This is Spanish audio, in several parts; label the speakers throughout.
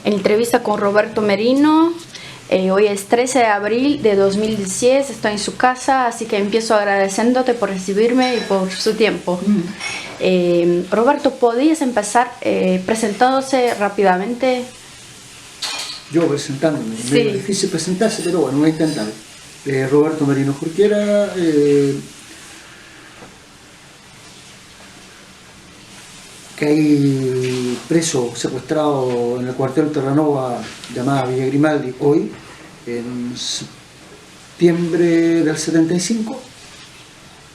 Speaker 1: Entrevista con Roberto Merino. Hoy es 13 de abril de 2010, estoy en su casa, así que empiezo agradeciéndote por recibirme y por su tiempo. Roberto, ¿podrías empezar presentándose rápidamente?
Speaker 2: Yo presentándome,
Speaker 1: Sí.
Speaker 2: es difícil presentarse, pero bueno, voy a intentar. Roberto Merino Jorquera, que hay preso, secuestrado en el cuartel Terranova, llamada Villa Grimaldi, hoy, en septiembre del 75.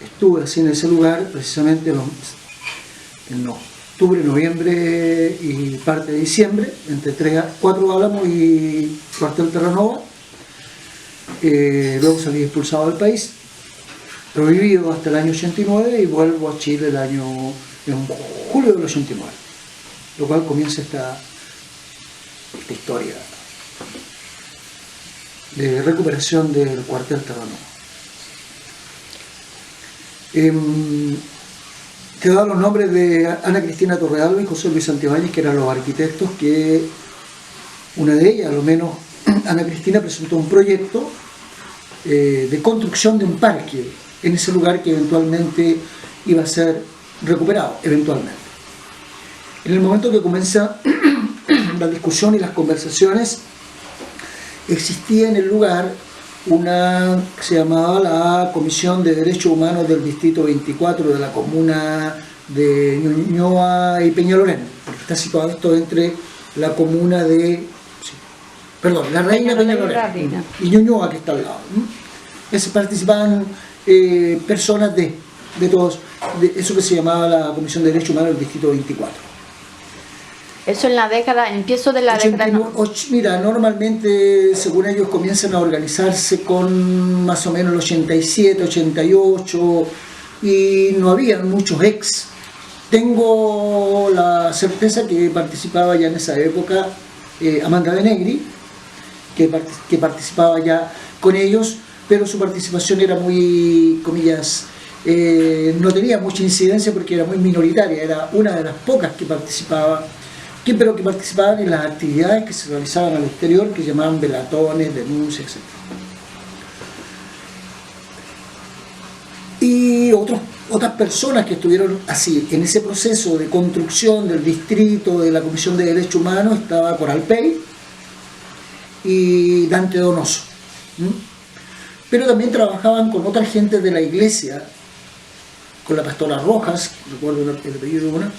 Speaker 2: Estuve así en ese lugar, precisamente en octubre, noviembre y parte de diciembre, entre 4 Álamos y cuartel Terranova. Luego salí expulsado del país, prohibido hasta el año 89 y vuelvo a Chile en julio del 89, lo cual comienza esta historia de recuperación del cuartel Terranova. Te he dado los nombres de Ana Cristina Torrealba y José Luis Santibáñez, que eran los arquitectos que, una de ellas, a lo menos Ana Cristina, presentó un proyecto de construcción de un parque en ese lugar que eventualmente iba a ser recuperado, eventualmente. En el momento que comienza la discusión y las conversaciones, existía en el lugar una que se llamaba la Comisión de Derechos Humanos del Distrito 24 de la comuna de Ñuñoa y Peñalolén, porque está situado esto entre la comuna de... la Reina Peñalolén y Ñuñoa, que está al lado. Participaban personas de todos, de eso que se llamaba la Comisión de Derechos Humanos del Distrito 24.
Speaker 1: Eso en la década, empiezo de la década...
Speaker 2: Mira, normalmente, según ellos, comienzan a organizarse con más o menos el 87, 88, y no habían muchos ex. Tengo la certeza que participaba ya en esa época Amanda de Negri, que participaba ya con ellos, pero su participación era muy, comillas, no tenía mucha incidencia porque era muy minoritaria, era una de las pocas que participaba, pero que participaban en las actividades que se realizaban al exterior, que llamaban velatones, denuncias, etc. Y otras personas que estuvieron así, en ese proceso de construcción del distrito, de la Comisión de Derechos Humanos, estaba Coral Pei y Dante Donoso. Pero también trabajaban con otra gente de la iglesia, con la pastora Rojas, recuerdo el apellido de una,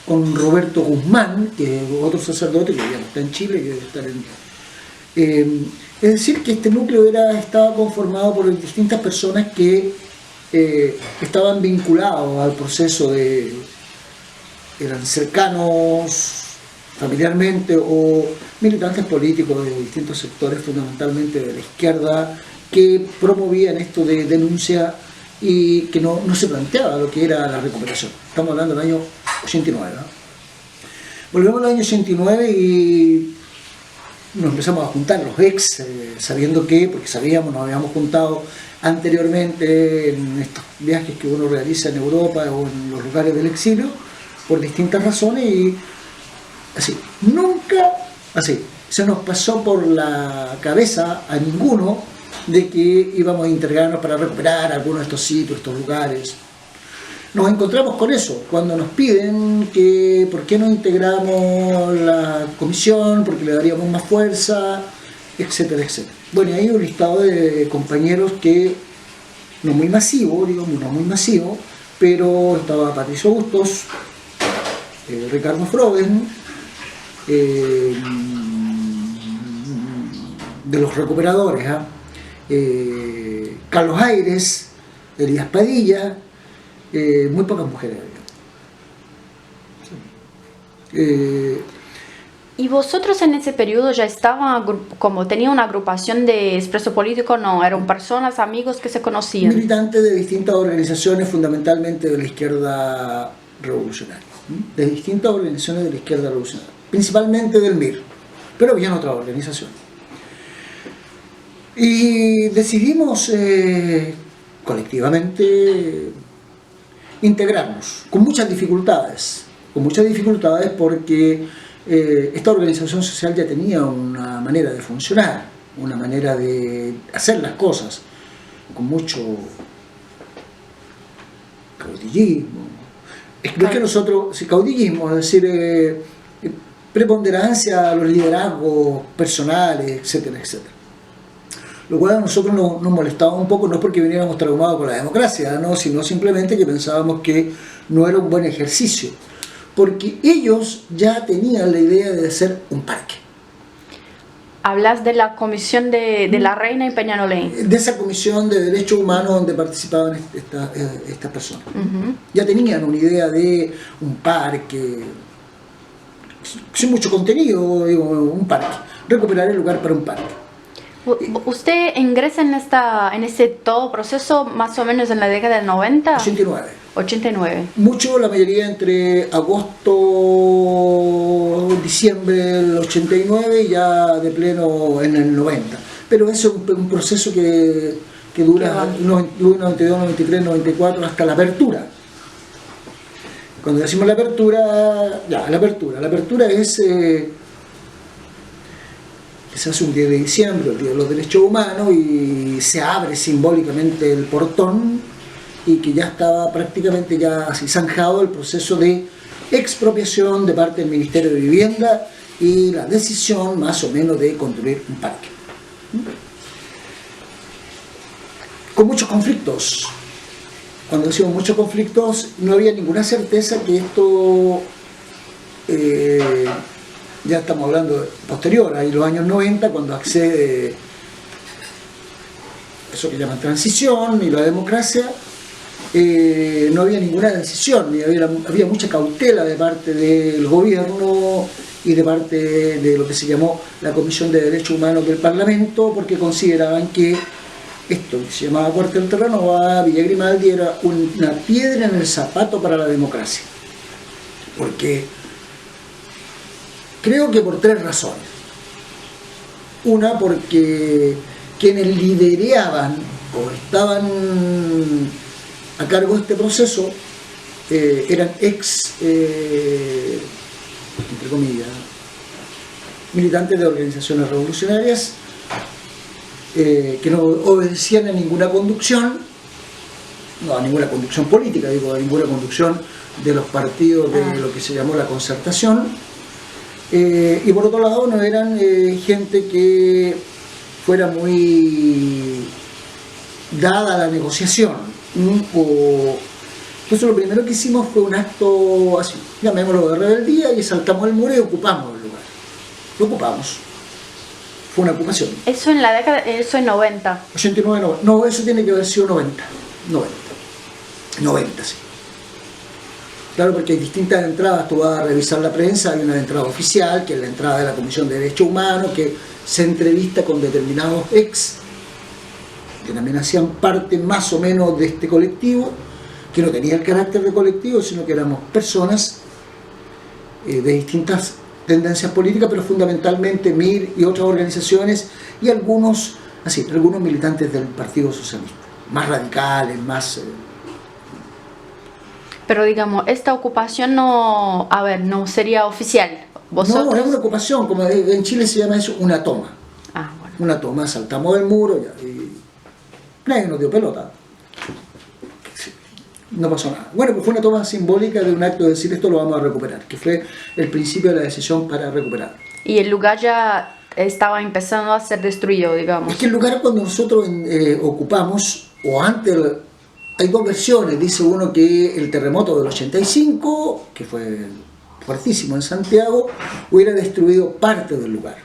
Speaker 2: con Roberto Guzmán, que es otro sacerdote que ya no está en Chile, que debe estar es decir, que este núcleo estaba conformado por distintas personas que estaban vinculados al proceso eran cercanos familiarmente o militantes políticos de distintos sectores, fundamentalmente de la izquierda, que promovían esto de denuncia y que no se planteaba lo que era la recuperación. Estamos hablando del año 89, ¿no? Volvemos al año 89 y nos empezamos a juntar los ex, sabiendo que, porque sabíamos, nos habíamos juntado anteriormente en estos viajes que uno realiza en Europa o en los lugares del exilio, por distintas razones, y así, nunca así se nos pasó por la cabeza a ninguno de que íbamos a integrarnos para recuperar algunos de estos sitios, estos lugares. Nos encontramos con eso, cuando nos piden que por qué no integramos la comisión, porque le daríamos más fuerza, etcétera, etcétera. Bueno, y hay un listado de compañeros que, no muy masivo, digamos, no muy masivo, pero estaba Patricio Bustos, Ricardo Froben, de los recuperadores, Carlos Aires, Elías Padilla, muy pocas mujeres.
Speaker 1: ¿Y vosotros en ese periodo ya estaban, como tenía una agrupación de expreso político? No, eran personas, amigos que se conocían.
Speaker 2: Militantes de distintas organizaciones, fundamentalmente de la izquierda revolucionaria, de distintas organizaciones de la izquierda revolucionaria, principalmente del MIR, pero había otras organizaciones. Y decidimos colectivamente integrarnos, con muchas dificultades porque esta organización social ya tenía una manera de funcionar, una manera de hacer las cosas, con mucho caudillismo. No es que nosotros, si caudillismo, es decir, preponderancia a los liderazgos personales, etcétera, etcétera. Lo cual a nosotros nos molestaba un poco, no es porque viniéramos traumados con la democracia, ¿no? Sino simplemente que pensábamos que no era un buen ejercicio, porque ellos ya tenían la idea de hacer un parque.
Speaker 1: Hablas de la comisión de la Reina y Peñalolén.
Speaker 2: De esa comisión de derechos humanos donde participaban estas personas. Ya tenían una idea de un parque, sin mucho contenido, digo, un parque, recuperar el lugar para un parque.
Speaker 1: ¿Usted ingresa en este todo proceso más o menos en la década del 90?
Speaker 2: 89.
Speaker 1: 89.
Speaker 2: Mucho, la mayoría entre agosto, diciembre del 89 y ya de pleno en el 90. Pero eso es un proceso que dura 92, 93, 94 hasta la apertura. Cuando decimos la apertura, la apertura es que se hace un 10 de diciembre, el Día de los Derechos Humanos, y se abre simbólicamente el portón, y que ya estaba prácticamente ya así zanjado el proceso de expropiación de parte del Ministerio de Vivienda y la decisión más o menos de construir un parque. Con muchos conflictos. Cuando decimos muchos conflictos, no había ninguna certeza que esto, ya estamos hablando posterior, ahí los años 90, cuando accede eso que llaman transición y la democracia, no había ninguna decisión, había mucha cautela de parte del gobierno y de parte de lo que se llamó la Comisión de Derechos Humanos del Parlamento, porque consideraban que esto que se llamaba Cuartel Terranova, Villa Grimaldi, era una piedra en el zapato para la democracia. Porque creo que por tres razones. Una, porque quienes lideraban o estaban a cargo de este proceso eran entre comillas, militantes de organizaciones revolucionarias que no obedecían a ninguna conducción, no a ninguna conducción política, digo, a ninguna conducción de los partidos de lo que se llamó la concertación, y por otro lado no eran gente que fuera muy dada a la negociación. Entonces lo primero que hicimos fue un acto así, llamémoslo de rebeldía, y saltamos el muro y ocupamos el lugar. Lo ocupamos. Fue una ocupación.
Speaker 1: Eso en la década, eso en 90.
Speaker 2: 89, no, eso tiene que haber sido 90. 90, sí. Claro, porque hay distintas entradas, tú vas a revisar la prensa, hay una entrada oficial, que es la entrada de la Comisión de Derechos Humanos, que se entrevista con determinados ex, que también hacían parte más o menos de este colectivo, que no tenía el carácter de colectivo, sino que éramos personas de distintas tendencias políticas, pero fundamentalmente MIR y otras organizaciones, y algunos militantes del Partido Socialista, más radicales, más...
Speaker 1: Pero digamos, esta ocupación no sería oficial. ¿Vosotros?
Speaker 2: No, es una ocupación, como en Chile se llama eso, una toma.
Speaker 1: Ah, bueno.
Speaker 2: Una toma, saltamos el muro y nadie nos dio pelota. No pasó nada. Bueno, pues fue una toma simbólica de un acto de decir esto lo vamos a recuperar, que fue el principio de la decisión para recuperar.
Speaker 1: Y el lugar ya estaba empezando a ser destruido, digamos.
Speaker 2: Es que el lugar cuando nosotros ocupamos, o antes, hay dos versiones. Dice uno que el terremoto del 85, que fue fuertísimo en Santiago, hubiera destruido parte del lugar.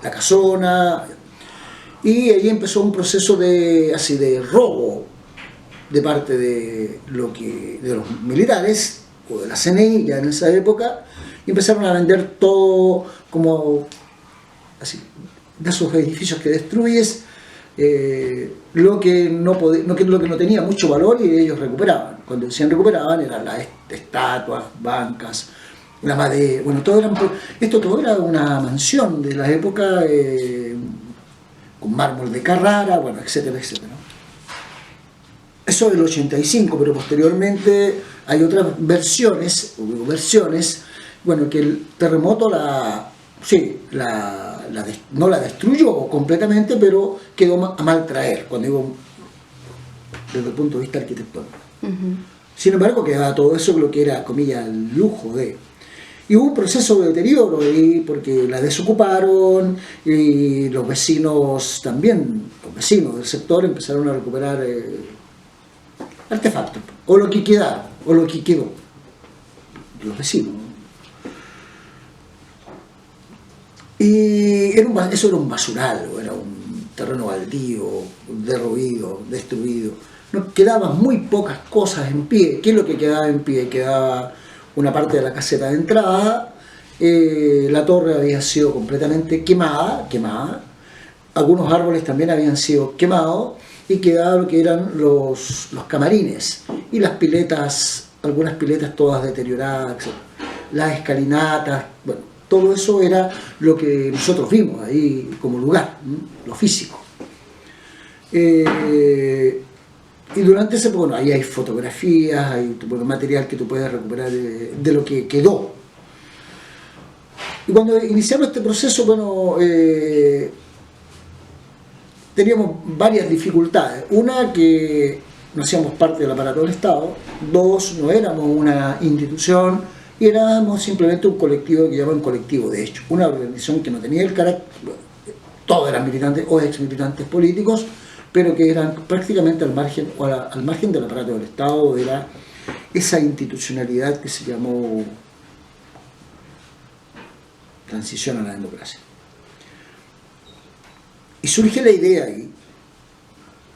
Speaker 2: La casona. Y ahí empezó un proceso de robo de parte de los militares o de la CNI ya en esa época, y empezaron a vender todo como así, de esos edificios que destruyes, lo que no tenía mucho valor, y ellos recuperaban. Cuando decían recuperaban eran las estatuas, bancas, la madera, bueno, todo era una mansión de la época, con mármol de Carrara, bueno, etcétera, etcétera. Eso del 85, pero posteriormente hay otras versiones bueno, que el terremoto no la destruyó completamente, pero quedó a mal traer, cuando digo desde el punto de vista arquitectónico. Sin embargo, quedaba todo eso lo que era, comillas, el lujo de... Y hubo un proceso de deterioro ahí, porque la desocuparon y los vecinos también, los vecinos del sector empezaron a recuperar artefactos, o lo que quedaron, o lo que quedó, los vecinos. Y eso era un basural, era un terreno baldío, derruido, destruido. No, quedaban muy pocas cosas en pie. ¿Qué es lo que quedaba en pie? Quedaba una parte de la caseta de entrada, la torre había sido completamente quemada, algunos árboles también habían sido quemados, y quedaba lo que eran los camarines, y las piletas, algunas piletas todas deterioradas, etc. Las escalinatas, bueno, todo eso era lo que nosotros vimos ahí como lugar, lo físico. Y durante ese, bueno, ahí hay fotografías, hay material que tú puedes recuperar de lo que quedó. Y cuando iniciamos este proceso, bueno, teníamos varias dificultades. Una, que no hacíamos parte del aparato del Estado. Dos, no éramos una institución y éramos simplemente un colectivo que llaman colectivo de hecho. Una organización que no tenía el carácter, todos eran militantes o ex militantes políticos, pero que eran prácticamente al margen del aparato del Estado, era esa institucionalidad que se llamó transición a la democracia. Y surge la idea ahí,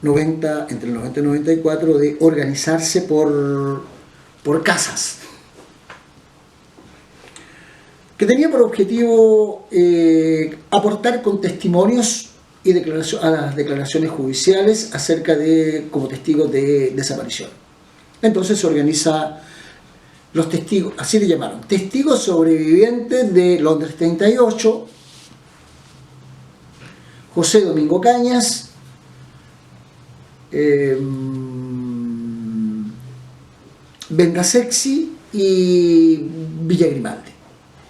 Speaker 2: entre el 90 y el 94, de organizarse por casas, que tenía por objetivo aportar con testimonios y a las declaraciones judiciales acerca de, como testigos de desaparición. Entonces se organiza los testigos, así le llamaron, testigos sobrevivientes de Londres 38, José Domingo Cañas, Vendasexi y Villa Grimaldi.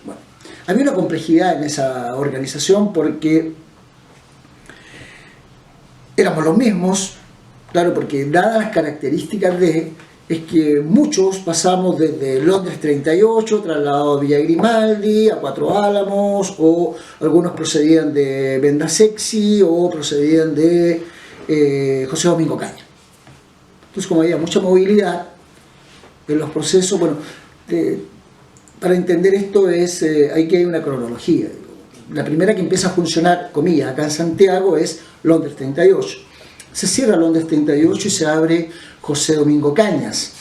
Speaker 2: Bueno, había una complejidad en esa organización porque éramos los mismos, claro, porque dadas las características es que muchos pasamos desde Londres 38, trasladados a Villa Grimaldi, a Cuatro Álamos, o algunos procedían de Vendasexi o procedían de José Domingo Cañas. Entonces, como había mucha movilidad en los procesos, bueno, para entender esto hay que hay una cronología. La primera que empieza a funcionar, comillas, acá en Santiago es Londres 38. Se cierra Londres 38 y se abre José Domingo Cañas.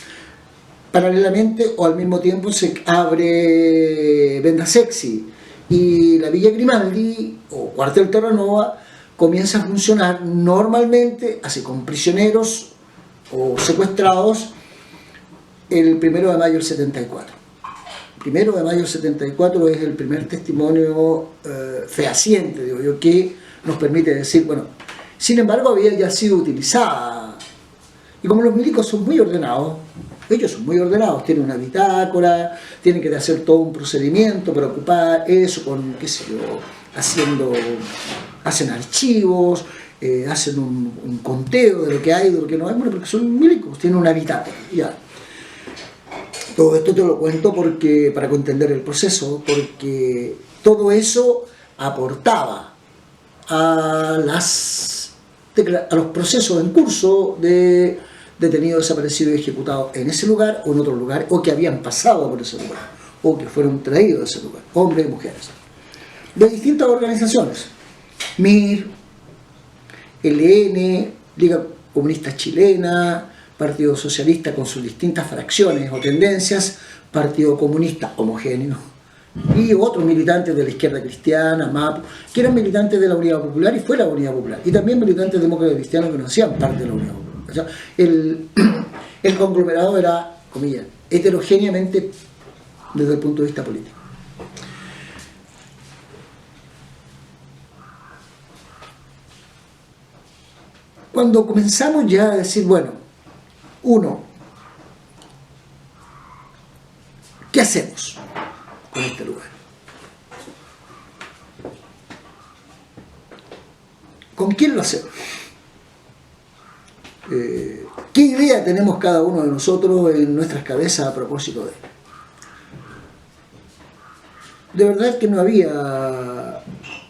Speaker 2: Paralelamente o al mismo tiempo se abre Vendasexi y la Villa Grimaldi o Cuartel Terranova comienza a funcionar normalmente, así con prisioneros o secuestrados, el 1 de mayo del 74. 1 de mayo del 74 es el primer testimonio fehaciente, digo yo, que nos permite decir, bueno, sin embargo había ya sido utilizada. Y como los milicos son muy ordenados, ellos son muy ordenados, tienen una bitácora, tienen que hacer todo un procedimiento para ocupar eso con, qué sé yo, hacen archivos, hacen un conteo de lo que hay, de lo que no hay, bueno, porque son milicos, tienen una bitácora, ya. Todo esto te lo cuento para entender el proceso, porque todo eso aportaba a los procesos en curso de detenidos, desaparecidos y ejecutados en ese lugar o en otro lugar, o que habían pasado por ese lugar, o que fueron traídos a ese lugar, hombres y mujeres, de distintas organizaciones, MIR, LN, Liga Comunista Chilena, Partido Socialista con sus distintas fracciones o tendencias, Partido Comunista homogéneo, y otros militantes de la izquierda cristiana, MAP, que eran militantes de la Unidad Popular y fue la Unidad Popular, y también militantes demócratas cristianos que no hacían parte de la Unidad Popular. O sea, el conglomerado era, comillas, heterogéneamente desde el punto de vista político. Cuando comenzamos ya a decir, bueno, uno, ¿qué hacemos? con este lugar. ¿Con quién lo hacemos? ¿Qué idea tenemos cada uno de nosotros en nuestras cabezas a propósito de él? De verdad que no había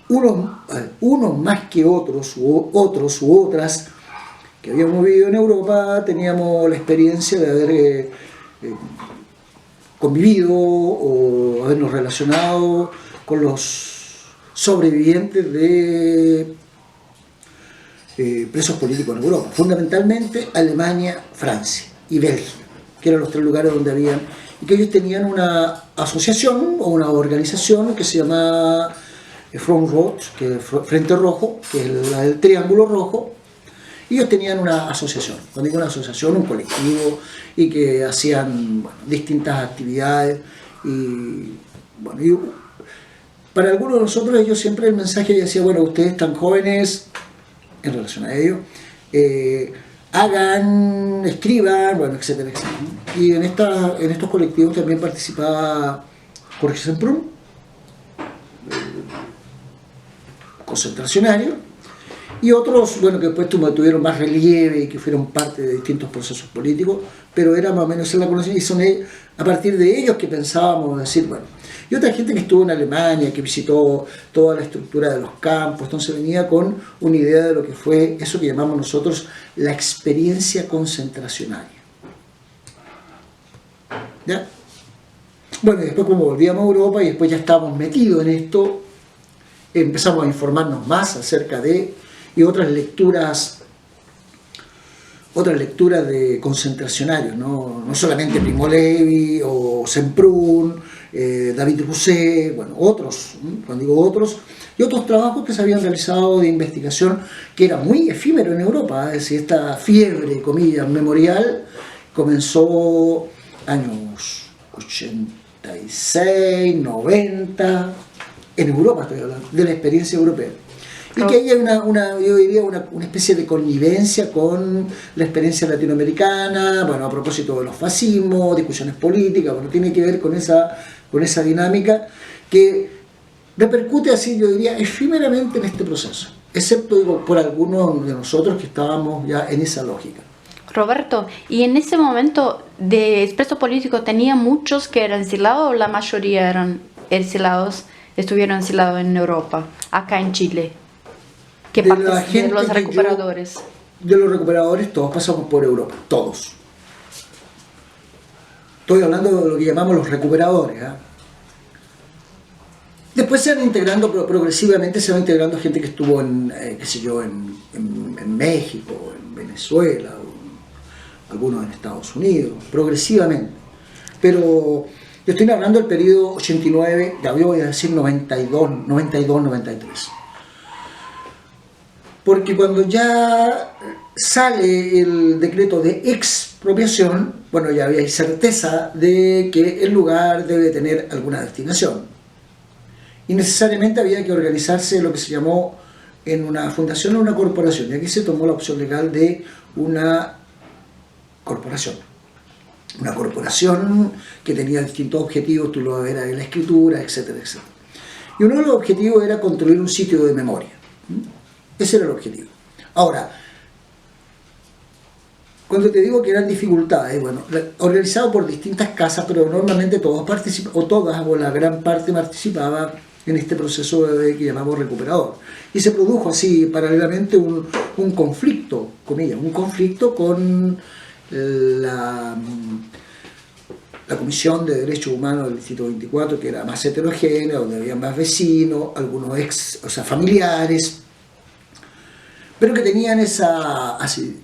Speaker 2: unos más que otros u otras que habíamos vivido en Europa. Teníamos la experiencia de haber convivido o habernos relacionado con los sobrevivientes de presos políticos en Europa, fundamentalmente Alemania, Francia y Bélgica, que eran los tres lugares donde habían, y que ellos tenían una asociación o una organización que se llamaba Front Rote, que es Frente Rojo, que es el Triángulo Rojo. Y ellos tenían una asociación, cuando digo una asociación, un colectivo, y que hacían distintas actividades. Y para algunos de nosotros, ellos siempre el mensaje decía, bueno, ustedes tan jóvenes, en relación a ello, hagan, escriban, bueno, etcétera, etcétera. Y en estos colectivos también participaba Jorge Semprún, concentracionario, y otros, bueno, que después tuvieron más relieve y que fueron parte de distintos procesos políticos, pero era más o menos la conocida, y son a partir de ellos que pensábamos decir, bueno, y otra gente que estuvo en Alemania, que visitó toda la estructura de los campos, entonces venía con una idea de lo que fue eso que llamamos nosotros la experiencia concentracionaria. ¿Ya? Bueno, y después como volvíamos a Europa y después ya estábamos metidos en esto, empezamos a informarnos más acerca de, y otras lecturas de concentracionarios, no solamente Primo Levi o Semprún, David Rousset, bueno, otros, cuando digo otros, y otros trabajos que se habían realizado de investigación que era muy efímero en Europa, es decir, esta fiebre, comillas, memorial, comenzó años 86, 90, en Europa estoy hablando, de la experiencia europea. Y que ahí hay yo diría una especie de connivencia con la experiencia latinoamericana, bueno, a propósito de los fascismos, discusiones políticas, bueno, tiene que ver con esa dinámica que repercute así, yo diría, efímeramente en este proceso, excepto, digo, por algunos de nosotros que estábamos ya en esa lógica.
Speaker 1: Roberto, ¿y en ese momento de presos políticos tenía muchos que eran exilados o la mayoría eran exilados, estuvieron exilados en Europa, acá en Chile? ¿Qué parte de los recuperadores?
Speaker 2: De los recuperadores todos pasamos por Europa, todos. Estoy hablando de lo que llamamos los recuperadores. Después se van integrando, progresivamente se va integrando gente que estuvo en México, en Venezuela, algunos en Estados Unidos, progresivamente. Pero yo estoy hablando del periodo 89, ya voy a decir 92, 93. Porque cuando ya sale el decreto de expropiación, bueno, ya había certeza de que el lugar debe tener alguna destinación. Y necesariamente había que organizarse lo que se llamó en una fundación o una corporación. Y aquí se tomó la opción legal de una corporación. Una corporación que tenía distintos objetivos, tú lo vas a ver en la escritura, etcétera, etcétera. Y uno de los objetivos era construir un sitio de memoria. Ese era el objetivo. Ahora, cuando te digo que eran dificultades, bueno, organizado por distintas casas, pero normalmente todos participaban, o todas, o la gran parte participaba en este proceso que llamamos recuperador. Y se produjo así, paralelamente, un conflicto, comillas, un conflicto con la Comisión de Derechos Humanos del Distrito 24, que era más heterogénea, donde había más vecinos, algunos familiares, pero que tenían esa, así,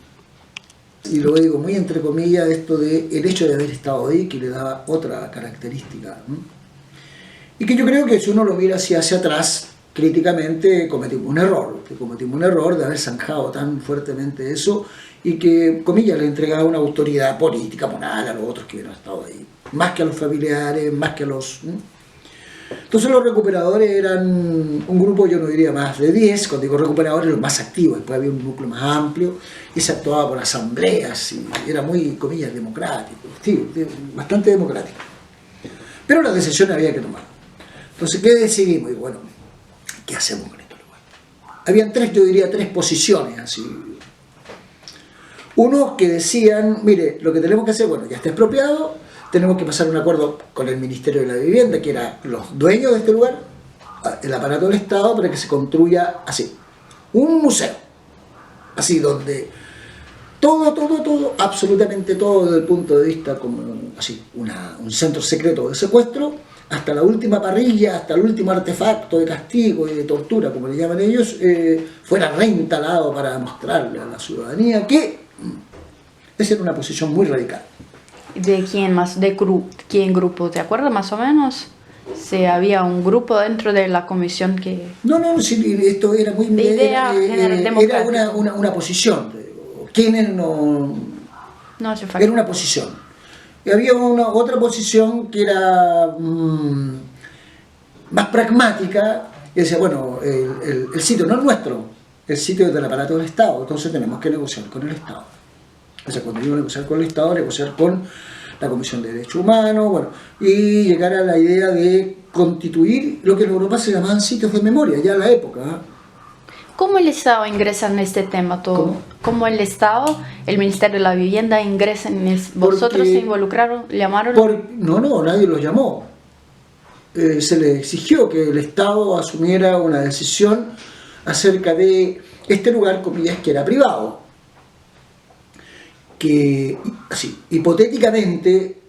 Speaker 2: y lo digo muy entre comillas, esto de el hecho de haber estado ahí, que le daba otra característica, ¿no? Y que yo creo que si uno lo mira hacia atrás, críticamente, cometimos un error de haber zanjado tan fuertemente eso, y que, comillas, le entregaba una autoridad política, moral a los otros que hubieran estado ahí, más que a los familiares, más que a los... Entonces los recuperadores eran un grupo, yo no diría más de 10, cuando digo recuperadores, los más activos. Después había un núcleo más amplio y se actuaba por asambleas y era muy, comillas, democrático, sí, bastante democrático. Pero las decisiones había que tomar. Entonces, ¿qué decidimos? Y bueno, ¿qué hacemos con este lugar? Habían yo diría tres posiciones así. Unos que decían, mire, lo que tenemos que hacer, bueno, ya está expropiado, tenemos que pasar un acuerdo con el Ministerio de la Vivienda, que eran los dueños de este lugar, el aparato del Estado, para que se construya así, un museo, así donde todo, absolutamente todo desde el punto de vista como así, un centro secreto de secuestro, hasta la última parrilla, hasta el último artefacto de castigo y de tortura, como le llaman ellos, fuera reinstalado para mostrarle a la ciudadanía que esa era una posición muy radical.
Speaker 1: ¿De quién más? ¿Quién grupo? ¿Te acuerdas más o menos? Si había un grupo dentro de la comisión que...
Speaker 2: No, sí, esto era muy...
Speaker 1: De idea
Speaker 2: era una posición. ¿Quiénes no...?
Speaker 1: No hace falta.
Speaker 2: Era una posición. Y había otra posición que era más pragmática, y decía, bueno, el sitio no es nuestro, el sitio es del aparato del Estado, entonces tenemos que negociar con el Estado. O sea, cuando digo negociar con el Estado, negociar con la Comisión de Derechos Humanos, bueno, y llegar a la idea de constituir lo que en Europa se llamaban sitios de memoria, ya en la época.
Speaker 1: ¿Cómo el Estado ingresa en este tema todo? ¿Cómo el Estado, el Ministerio de la Vivienda ingresa en ¿Vosotros se involucraron, llamaron?
Speaker 2: No, nadie los llamó. Se le exigió que el Estado asumiera una decisión acerca de este lugar, comillas, que era privado. Que, así, hipotéticamente,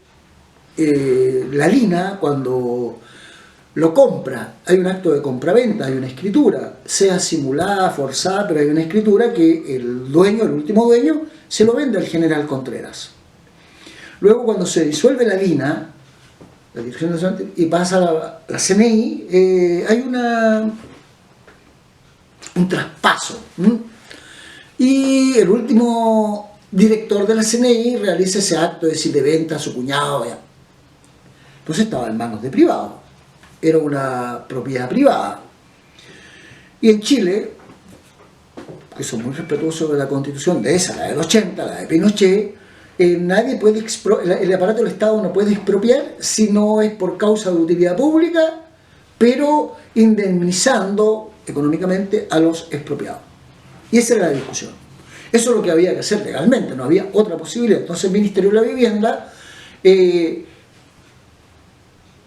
Speaker 2: la Lina, cuando lo compra, hay un acto de compraventa, hay una escritura, sea simulada, forzada, pero hay una escritura que el dueño, el último dueño, se lo vende al general Contreras. Luego, cuando se disuelve la Lina, la Dirección Nacional, y pasa a la CNI, hay un traspaso. Y el último director de la CNI realiza ese acto de venta a su cuñado. Ya. Entonces estaba en manos de privados. Era una propiedad privada. Y en Chile, que son muy respetuosos de la Constitución, de esa, la del 80, la de Pinochet, nadie puede el aparato del Estado no puede expropiar si no es por causa de utilidad pública, pero indemnizando económicamente a los expropiados. Y esa era la discusión. Eso es lo que había que hacer legalmente, no había otra posibilidad. Entonces el Ministerio de la Vivienda,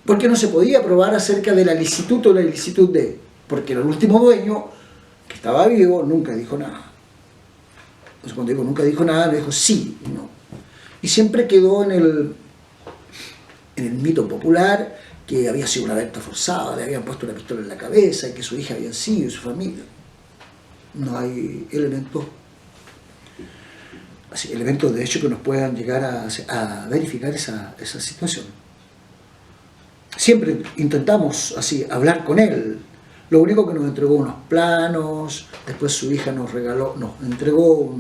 Speaker 2: ¿por qué no se podía aprobar acerca de la licitud o la ilicitud de? Porque el último dueño, que estaba vivo, nunca dijo nada. Entonces cuando digo nunca dijo nada, me dijo sí y no. Y siempre quedó en el mito popular que había sido una venta forzada, le habían puesto una pistola en la cabeza y que su hija había sido y su familia. No hay elementos de hecho que nos puedan llegar a verificar esa situación. Siempre intentamos así hablar con él. Lo único que nos entregó unos planos, después su hija nos entregó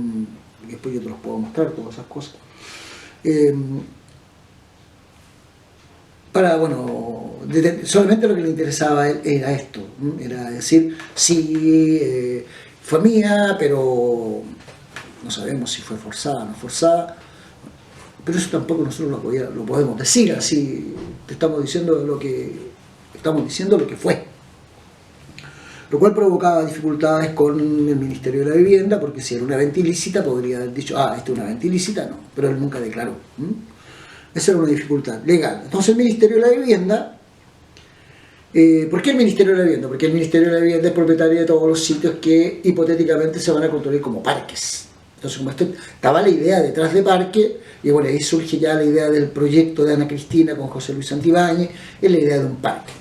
Speaker 2: y después yo te los puedo mostrar, todas esas cosas. Solamente lo que le interesaba a él era esto, era decir, sí, fue mía, pero no sabemos si fue forzada o no forzada, pero eso tampoco nosotros lo podemos decir así, te estamos diciendo lo que fue. Lo cual provocaba dificultades con el Ministerio de la Vivienda, porque si era una venta ilícita podría haber dicho, esta es una venta ilícita, no, pero él nunca declaró. Esa era una dificultad legal. Entonces el Ministerio de la Vivienda, ¿por qué el Ministerio de la Vivienda? Porque el Ministerio de la Vivienda es propietario de todos los sitios que hipotéticamente se van a construir como parques. Entonces, como estaba la idea detrás de parque, y bueno, ahí surge ya la idea del proyecto de Ana Cristina con José Luis Santibáñez, es la idea de un parque,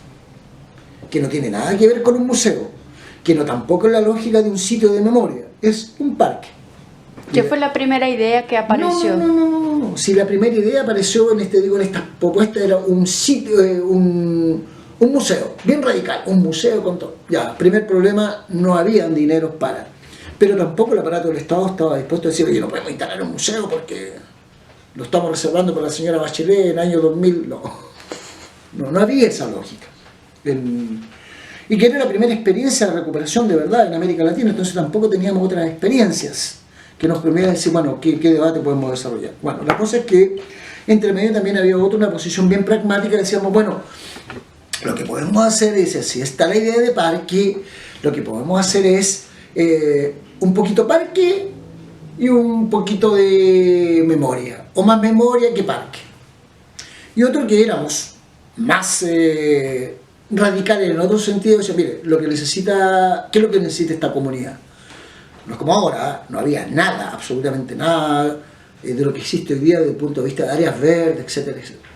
Speaker 2: que no tiene nada que ver con un museo, que no tampoco es la lógica de un sitio de memoria, es un parque.
Speaker 1: ¿Qué fue la primera idea que apareció?
Speaker 2: No. Si la primera idea apareció en esta propuesta era un sitio, un museo, bien radical, un museo con todo. Ya, primer problema, no habían dineros para. Pero tampoco el aparato del Estado estaba dispuesto a decir, oye, no podemos instalar un museo porque lo estamos reservando para la señora Bachelet en el año 2000. No había esa lógica. Y que era la primera experiencia de recuperación de verdad en América Latina, entonces tampoco teníamos otras experiencias que nos permitieran decir, bueno, ¿qué debate podemos desarrollar? Bueno, la cosa es que Entre medio también había una posición bien pragmática, decíamos, bueno, lo que podemos hacer es, si está la idea de parque, lo que podemos hacer es un poquito parque y un poquito de memoria, o más memoria que parque. Y otro que éramos más radicales en otro sentido, decía, mire, lo que necesita, ¿qué es lo que necesita esta comunidad? No es como ahora, no había nada, absolutamente nada de lo que existe hoy día desde el punto de vista de áreas verdes, etcétera, etcétera.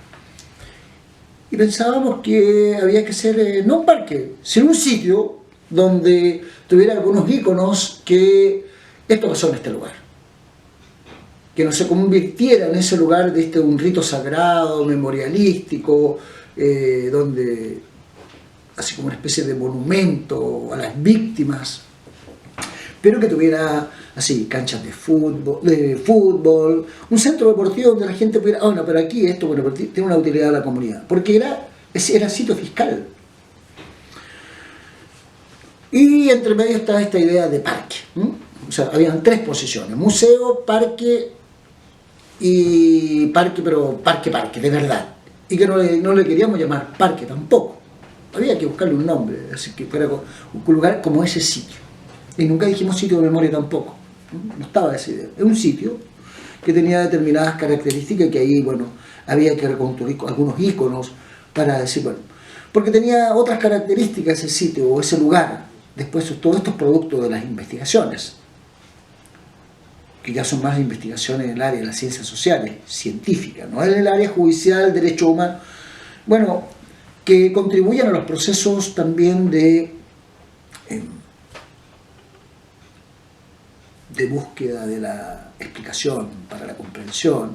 Speaker 2: Y pensábamos que había que ser, no un parque, sino un sitio donde tuviera algunos íconos que esto pasó en este lugar. Que no se convirtiera en ese lugar de un rito sagrado, memorialístico, donde, así como una especie de monumento a las víctimas, pero que tuviera así canchas de fútbol, un centro deportivo donde la gente pudiera, bueno, pero aquí esto, bueno, pero tiene una utilidad a la comunidad, porque era sitio fiscal. Y entre medio estaba esta idea de parque, ¿no? O sea, habían tres posiciones: museo, parque y parque, pero parque, de verdad. Y que no le queríamos llamar parque tampoco. Había que buscarle un nombre, así que fuera un lugar como ese sitio. Y nunca dijimos sitio de memoria tampoco. No estaba esa idea. Es un sitio que tenía determinadas características, que ahí, bueno, había que reconstruir algunos íconos para decir, bueno, porque tenía otras características ese sitio o ese lugar. Después, todo esto es producto de las investigaciones, que ya son más investigaciones en el área de las ciencias sociales, científicas, no en el área judicial, derecho humano, bueno, que contribuyen a los procesos también de búsqueda de la explicación para la comprensión,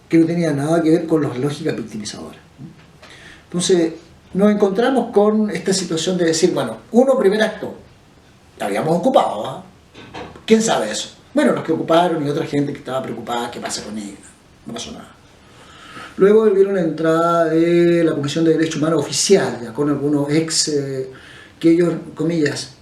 Speaker 2: que no tenía nada que ver con las lógicas victimizadoras. Entonces, nos encontramos con esta situación de decir, bueno, primer acto, habíamos ocupado, ¿eh? ¿Quién sabe eso? Bueno, los que ocuparon y otra gente que estaba preocupada, ¿qué pasa con ella? No pasó nada. Luego vieron la entrada de la Comisión de Derechos Humanos oficial, ya con algunos que ellos, comillas,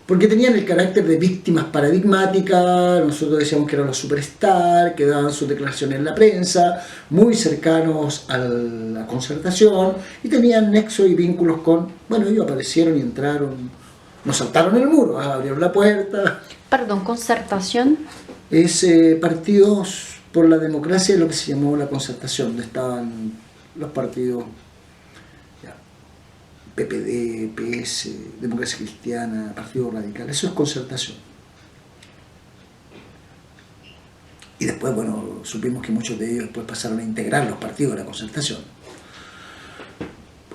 Speaker 2: porque tenían el carácter de víctimas paradigmáticas, nosotros decíamos que eran los superstars, que daban sus declaraciones en la prensa, muy cercanos a la concertación, y tenían nexos y vínculos con, bueno, ellos aparecieron y entraron, nos saltaron el muro, abrieron la puerta.
Speaker 1: Perdón, concertación.
Speaker 2: Es Partidos por la Democracia, es lo que se llamó la concertación, donde estaban los partidos PPD, PS, Democracia Cristiana, Partido Radical. Eso es concertación. Y después, bueno, supimos que muchos de ellos después pasaron a integrar los partidos de la concertación,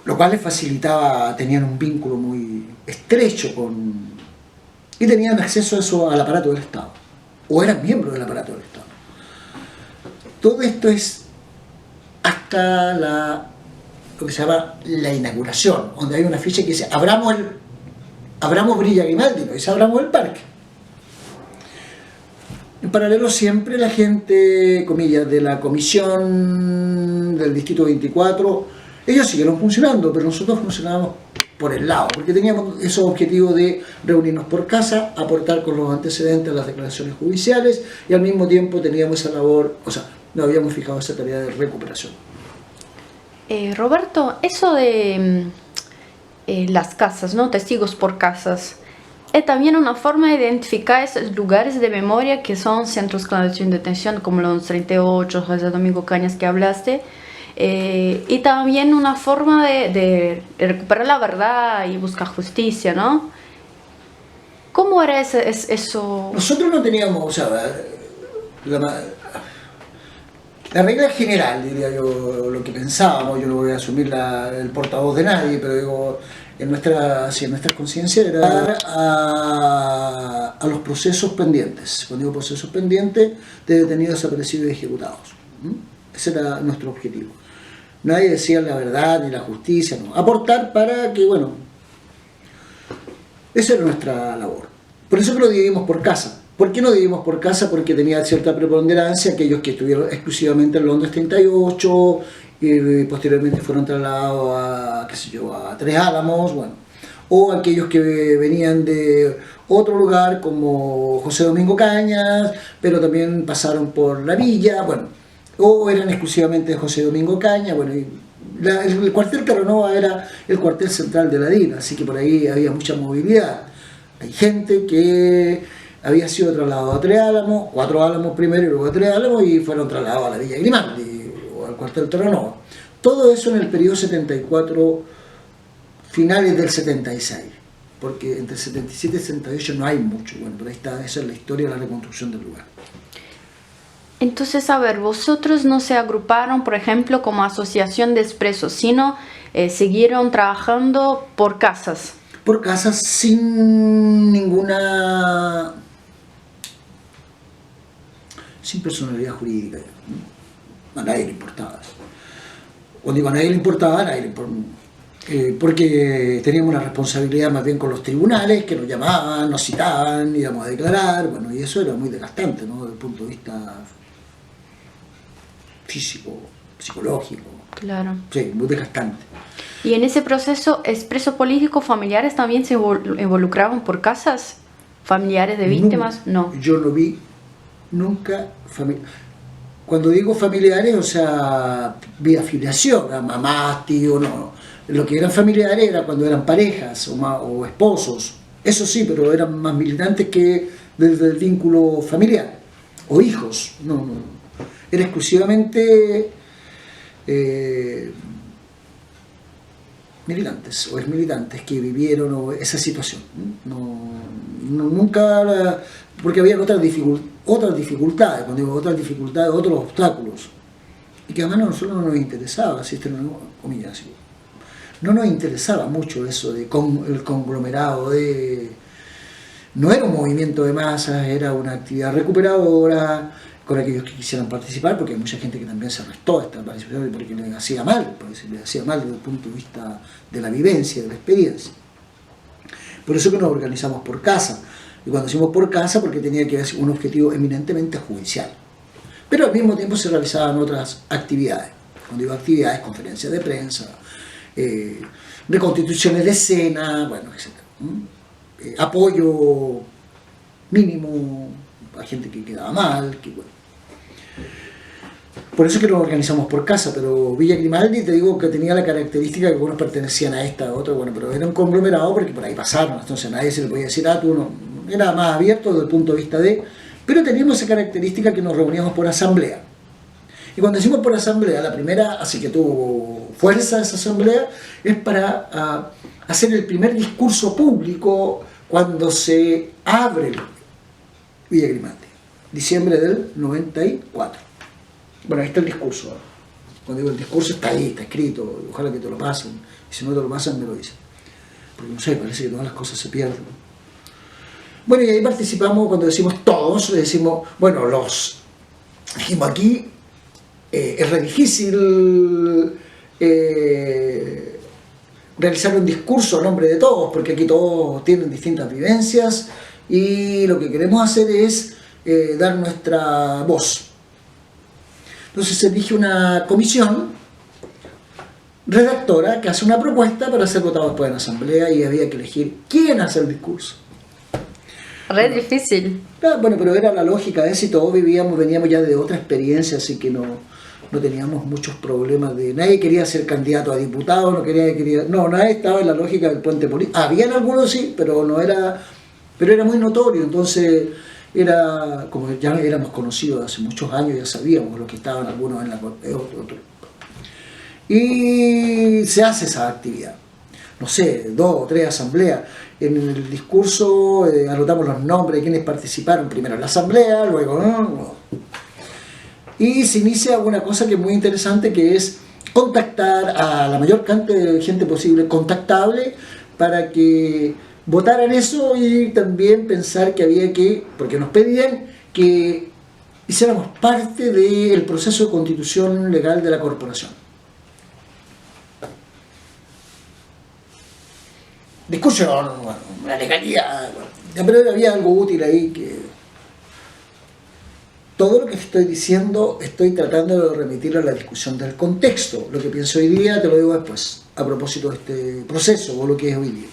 Speaker 2: lo cual les facilitaba, tenían un vínculo muy estrecho con, y tenían acceso a eso, al aparato del Estado, o eran miembros del aparato del Estado. Todo esto es hasta lo que se llama la inauguración, donde hay una ficha que dice abramos Villa Grimaldi, no dice abramos el parque. En paralelo siempre la gente, comillas, de la comisión del Distrito 24, ellos siguieron funcionando, pero nosotros funcionábamos por el lado, porque teníamos esos objetivos de reunirnos por casa, aportar con los antecedentes a las declaraciones judiciales, y al mismo tiempo teníamos esa labor, o sea, nos habíamos fijado esa tarea de recuperación.
Speaker 1: Roberto, eso de las casas, ¿no? Testigos por casas, es también una forma de identificar esos lugares de memoria que son centros clandestinos de detención, como los 38, José Domingo Cañas que hablaste, y también una forma de recuperar la verdad y buscar justicia, ¿no? ¿Cómo era eso?
Speaker 2: Nosotros no teníamos, o sea, la regla general, diría yo, lo que pensábamos, yo no voy a asumir el portavoz de nadie, pero digo, en nuestras conciencias era dar a los procesos pendientes. Cuando digo procesos pendientes, de detenidos, desaparecidos y ejecutados. Ese era nuestro objetivo. Nadie decía la verdad ni la justicia, no. Aportar para que, bueno, esa era nuestra labor. Por eso que lo dividimos por casa. ¿Por qué no dividimos por casa? Porque tenía cierta preponderancia aquellos que estuvieron exclusivamente en Londres 38 y posteriormente fueron trasladados a, qué sé yo, a Tres Álamos, bueno, o aquellos que venían de otro lugar como José Domingo Cañas, pero también pasaron por la villa, bueno, o eran exclusivamente de José Domingo Cañas, bueno, y el cuartel Terranova era el cuartel central de la DIN, así que por ahí había mucha movilidad. Hay gente que había sido trasladado a Tres Álamos, Cuatro Álamos primero y luego a Tres Álamos, y fueron trasladados a la Villa Grimaldi o al cuartel Terranova. Todo eso en el periodo 74, finales del 76, porque entre el 77 y el 78 no hay mucho, bueno, pero ahí está, esa es la historia de la reconstrucción del lugar.
Speaker 1: Entonces, a ver, vosotros no se agruparon, por ejemplo, como asociación de expresos, sino siguieron trabajando por casas.
Speaker 2: Por casas sin ninguna... sin personalidad jurídica. A nadie le importaba. Cuando digo a nadie le importaba, a nadie le importaba. Porque teníamos una responsabilidad más bien con los tribunales, que nos llamaban, nos citaban, íbamos a declarar, bueno, y eso era muy desgastante, ¿no? Desde el punto de vista físico, psicológico.
Speaker 1: Claro.
Speaker 2: Sí, muy desgastante.
Speaker 1: Y en ese proceso, expresos políticos familiares también se involucraban por casas, familiares de víctimas, no.
Speaker 2: Yo no vi nunca cuando digo familiares, o sea, vi afiliación, a mamás, tíos, no. Lo que eran familiares era cuando eran parejas o esposos, eso sí, pero eran más militantes que desde el vínculo familiar, o hijos, no. Era exclusivamente militantes o exmilitantes que vivieron esa situación. Nunca, porque había otras dificultades, cuando digo otras dificultades, otros obstáculos, y que además a nosotros no nos interesaba, si comillas así. No nos interesaba mucho eso de el conglomerado de... No era un movimiento de masas, era una actividad recuperadora con aquellos que quisieran participar, porque hay mucha gente que también se restó a esta participación porque les hacía mal, desde el punto de vista de la vivencia, de la experiencia. Por eso que nos organizamos por casa, y cuando decimos por casa, porque tenía que ser un objetivo eminentemente judicial. Pero al mismo tiempo se realizaban otras actividades, cuando digo actividades, conferencias de prensa, reconstituciones de escena, bueno, etc. Apoyo mínimo a gente que quedaba mal, bueno. Por eso que nos organizamos por casa, pero Villa Grimaldi, te digo que tenía la característica que algunos pertenecían a esta, a otra, bueno, pero era un conglomerado porque por ahí pasaron, entonces a nadie se le podía decir, tú no, era más abierto desde el punto de vista de... Pero teníamos esa característica que nos reuníamos por asamblea. Y cuando decimos por asamblea, la primera, así que tuvo fuerza esa asamblea, es para hacer el primer discurso público cuando se abre Villa Grimaldi, diciembre del 94. Bueno, ahí está el discurso. Cuando digo el discurso está ahí, está escrito, ojalá que te lo pasen, y si no te lo pasan me lo dicen. Porque no sé, parece que todas las cosas se pierden. Bueno, y ahí participamos, cuando decimos todos, decimos, bueno, dijimos aquí, es re difícil realizar un discurso a nombre de todos, porque aquí todos tienen distintas vivencias, y lo que queremos hacer es dar nuestra voz. Entonces se elige una comisión redactora que hace una propuesta para ser votado después en la asamblea, y había que elegir quién hace el discurso.
Speaker 1: Re difícil.
Speaker 2: Bueno, pero era la lógica de eso, y todos veníamos ya de otra experiencia, así que no teníamos muchos problemas de... Nadie quería ser candidato a diputado, nadie estaba en la lógica del puente político. Habían algunos sí, pero no era... Pero era muy notorio, entonces era... Como ya éramos conocidos hace muchos años, ya sabíamos lo que estaban algunos en la... otro. Y se hace esa actividad. No sé, 2 o 3 asambleas. En el discurso anotamos los nombres de quienes participaron, primero en la asamblea, luego... Y se inicia una cosa que es muy interesante, que es contactar a la mayor cantidad de gente posible, contactable, para que votaran eso, y también pensar que había que, porque nos pedían que hiciéramos parte del proceso de constitución legal de la corporación. Discusión, bueno, la legalidad, bueno, pero había algo útil ahí que... Todo lo que estoy diciendo estoy tratando de remitirlo a la discusión del contexto. Lo que pienso hoy día te lo digo después, a propósito de este proceso o lo que es hoy día.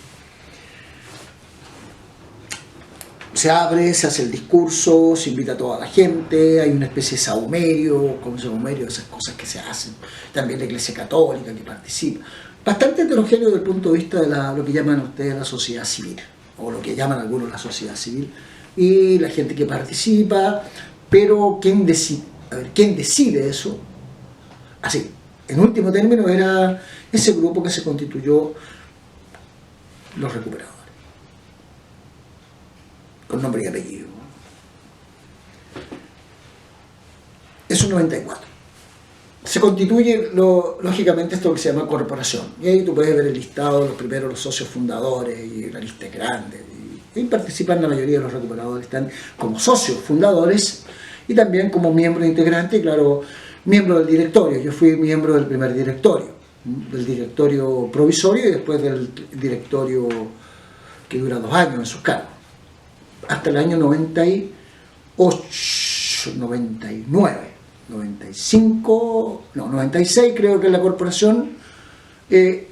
Speaker 2: se abre, se hace el discurso, se invita a toda la gente, hay una especie de saumerio, como saumerio, esas cosas que se hacen. También la Iglesia Católica que participa. Bastante heterogéneo desde el punto de vista de lo que llaman ustedes la sociedad civil, o lo que llaman algunos la sociedad civil, y la gente que participa, pero ¿quién decide eso? Así, en último término era ese grupo que se constituyó los recuperadores, con nombre y apellido. Es un 94. Se constituye, lógicamente, esto que se llama corporación. Y ahí tú puedes ver el listado de los primeros, los socios fundadores, y la lista es grande. Y participan la mayoría de los recuperadores, están como socios fundadores y también como miembros integrantes, y claro, miembro del directorio. Yo fui miembro del primer directorio, del directorio provisorio y después del directorio que dura 2 años en sus cargos, hasta el año 98, 99, 95, no, 96 creo que es la corporación,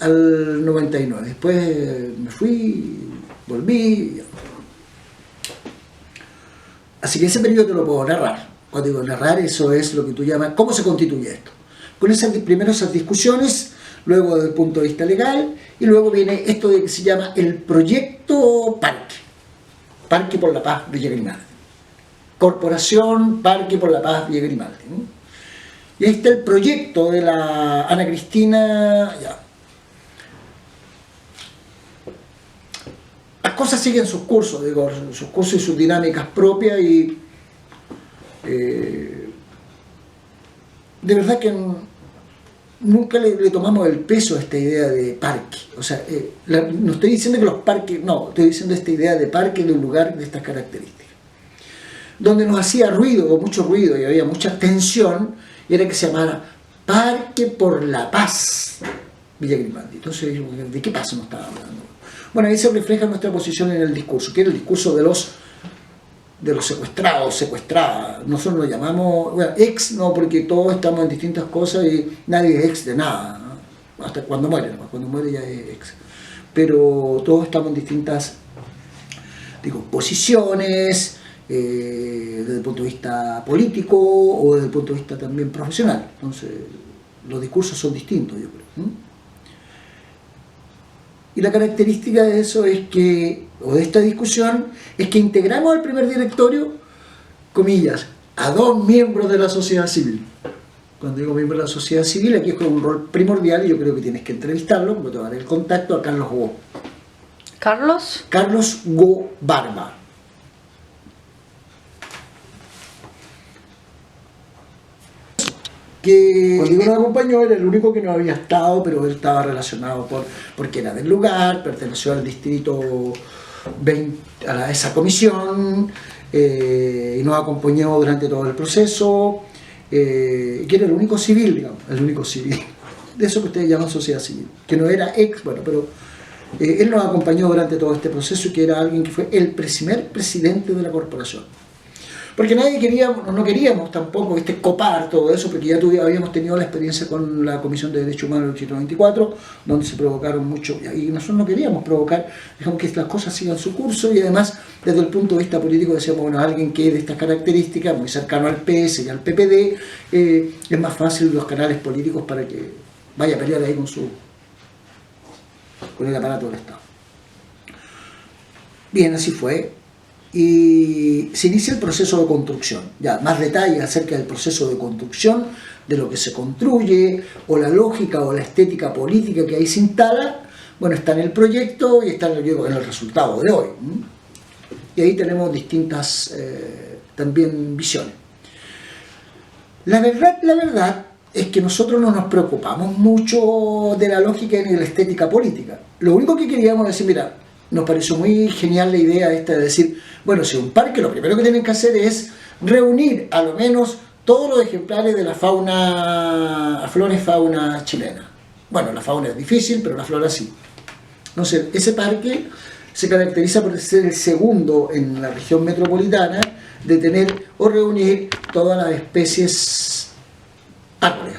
Speaker 2: al 99. Después me fui, volví. Así que ese periodo te lo puedo narrar. Cuando digo narrar, eso es lo que tú llamas, ¿cómo se constituye esto? Con primero esas discusiones, luego desde el punto de vista legal, y luego viene esto de que se llama el proyecto Parque por la Paz Villa Grimaldi. Corporación Parque por la Paz Villa Grimaldi, ¿no? Y ahí está el proyecto de la Ana Cristina. Ya. Las cosas siguen sus cursos, digo, sus cursos y sus dinámicas propias, y de verdad que nunca le tomamos el peso a esta idea de parque. O sea, no estoy diciendo que los parques, no, estoy diciendo esta idea de parque de un lugar de estas características. Donde nos hacía ruido, o mucho ruido, y había mucha tensión, y era que se llamara Parque por la Paz Villa Grimaldi. Entonces, ¿de qué paz nos estaba hablando? Bueno, ahí se refleja nuestra posición en el discurso, que era el discurso de los secuestrados, secuestradas. Nosotros lo llamamos, bueno, ex, no, porque todos estamos en distintas cosas y nadie es ex de nada, ¿no? Hasta cuando muere, ¿no? Cuando muere ya es ex. Pero todos estamos en distintas, digo, posiciones, desde el punto de vista político o desde el punto de vista también profesional. Entonces, los discursos son distintos, yo creo, ¿no? Y la característica de eso es que, o de esta discusión, es que integramos al primer directorio, comillas, a 2 miembros de la sociedad civil. Cuando digo miembro de la sociedad civil, aquí es con un rol primordial, y yo creo que tienes que entrevistarlo, porque te va a dar el contacto a Carlos Go.
Speaker 1: ¿Carlos?
Speaker 2: Carlos Go Barba. Que cuando digo nos acompañó, era el único que no había estado, pero él estaba relacionado porque era del lugar, perteneció al distrito 20, a esa comisión, y nos acompañó durante todo el proceso, y que era el único civil, digamos, el único civil, de eso que ustedes llaman sociedad civil, que no era ex, bueno, pero él nos acompañó durante todo este proceso, y que era alguien que fue el primer presidente de la corporación. Porque no queríamos tampoco copar todo eso, porque ya habíamos tenido la experiencia con la Comisión de Derechos Humanos del Distrito 24, donde se provocaron mucho, y nosotros no queríamos provocar, dejamos que las cosas sigan su curso, y además, desde el punto de vista político, decíamos, bueno, alguien que de estas características, muy cercano al PS y al PPD, es más fácil los canales políticos para que vaya a pelear ahí con el aparato del Estado. Bien, así fue. Y se inicia el proceso de construcción. Ya, más detalles acerca del proceso de construcción, de lo que se construye, o la lógica o la estética política que ahí se instala, bueno, está en el proyecto y está en el resultado de hoy. Y ahí tenemos distintas también visiones. La verdad es que nosotros no nos preocupamos mucho de la lógica ni de la estética política. Lo único que queríamos decir, mira, nos pareció muy genial la idea esta de decir, bueno, si un parque lo primero que tienen que hacer es reunir a lo menos todos los ejemplares de la flora y fauna chilena. Bueno, la fauna es difícil, pero la flora sí. Entonces, ese parque se caracteriza por ser el segundo en la región metropolitana de tener o reunir todas las especies árboles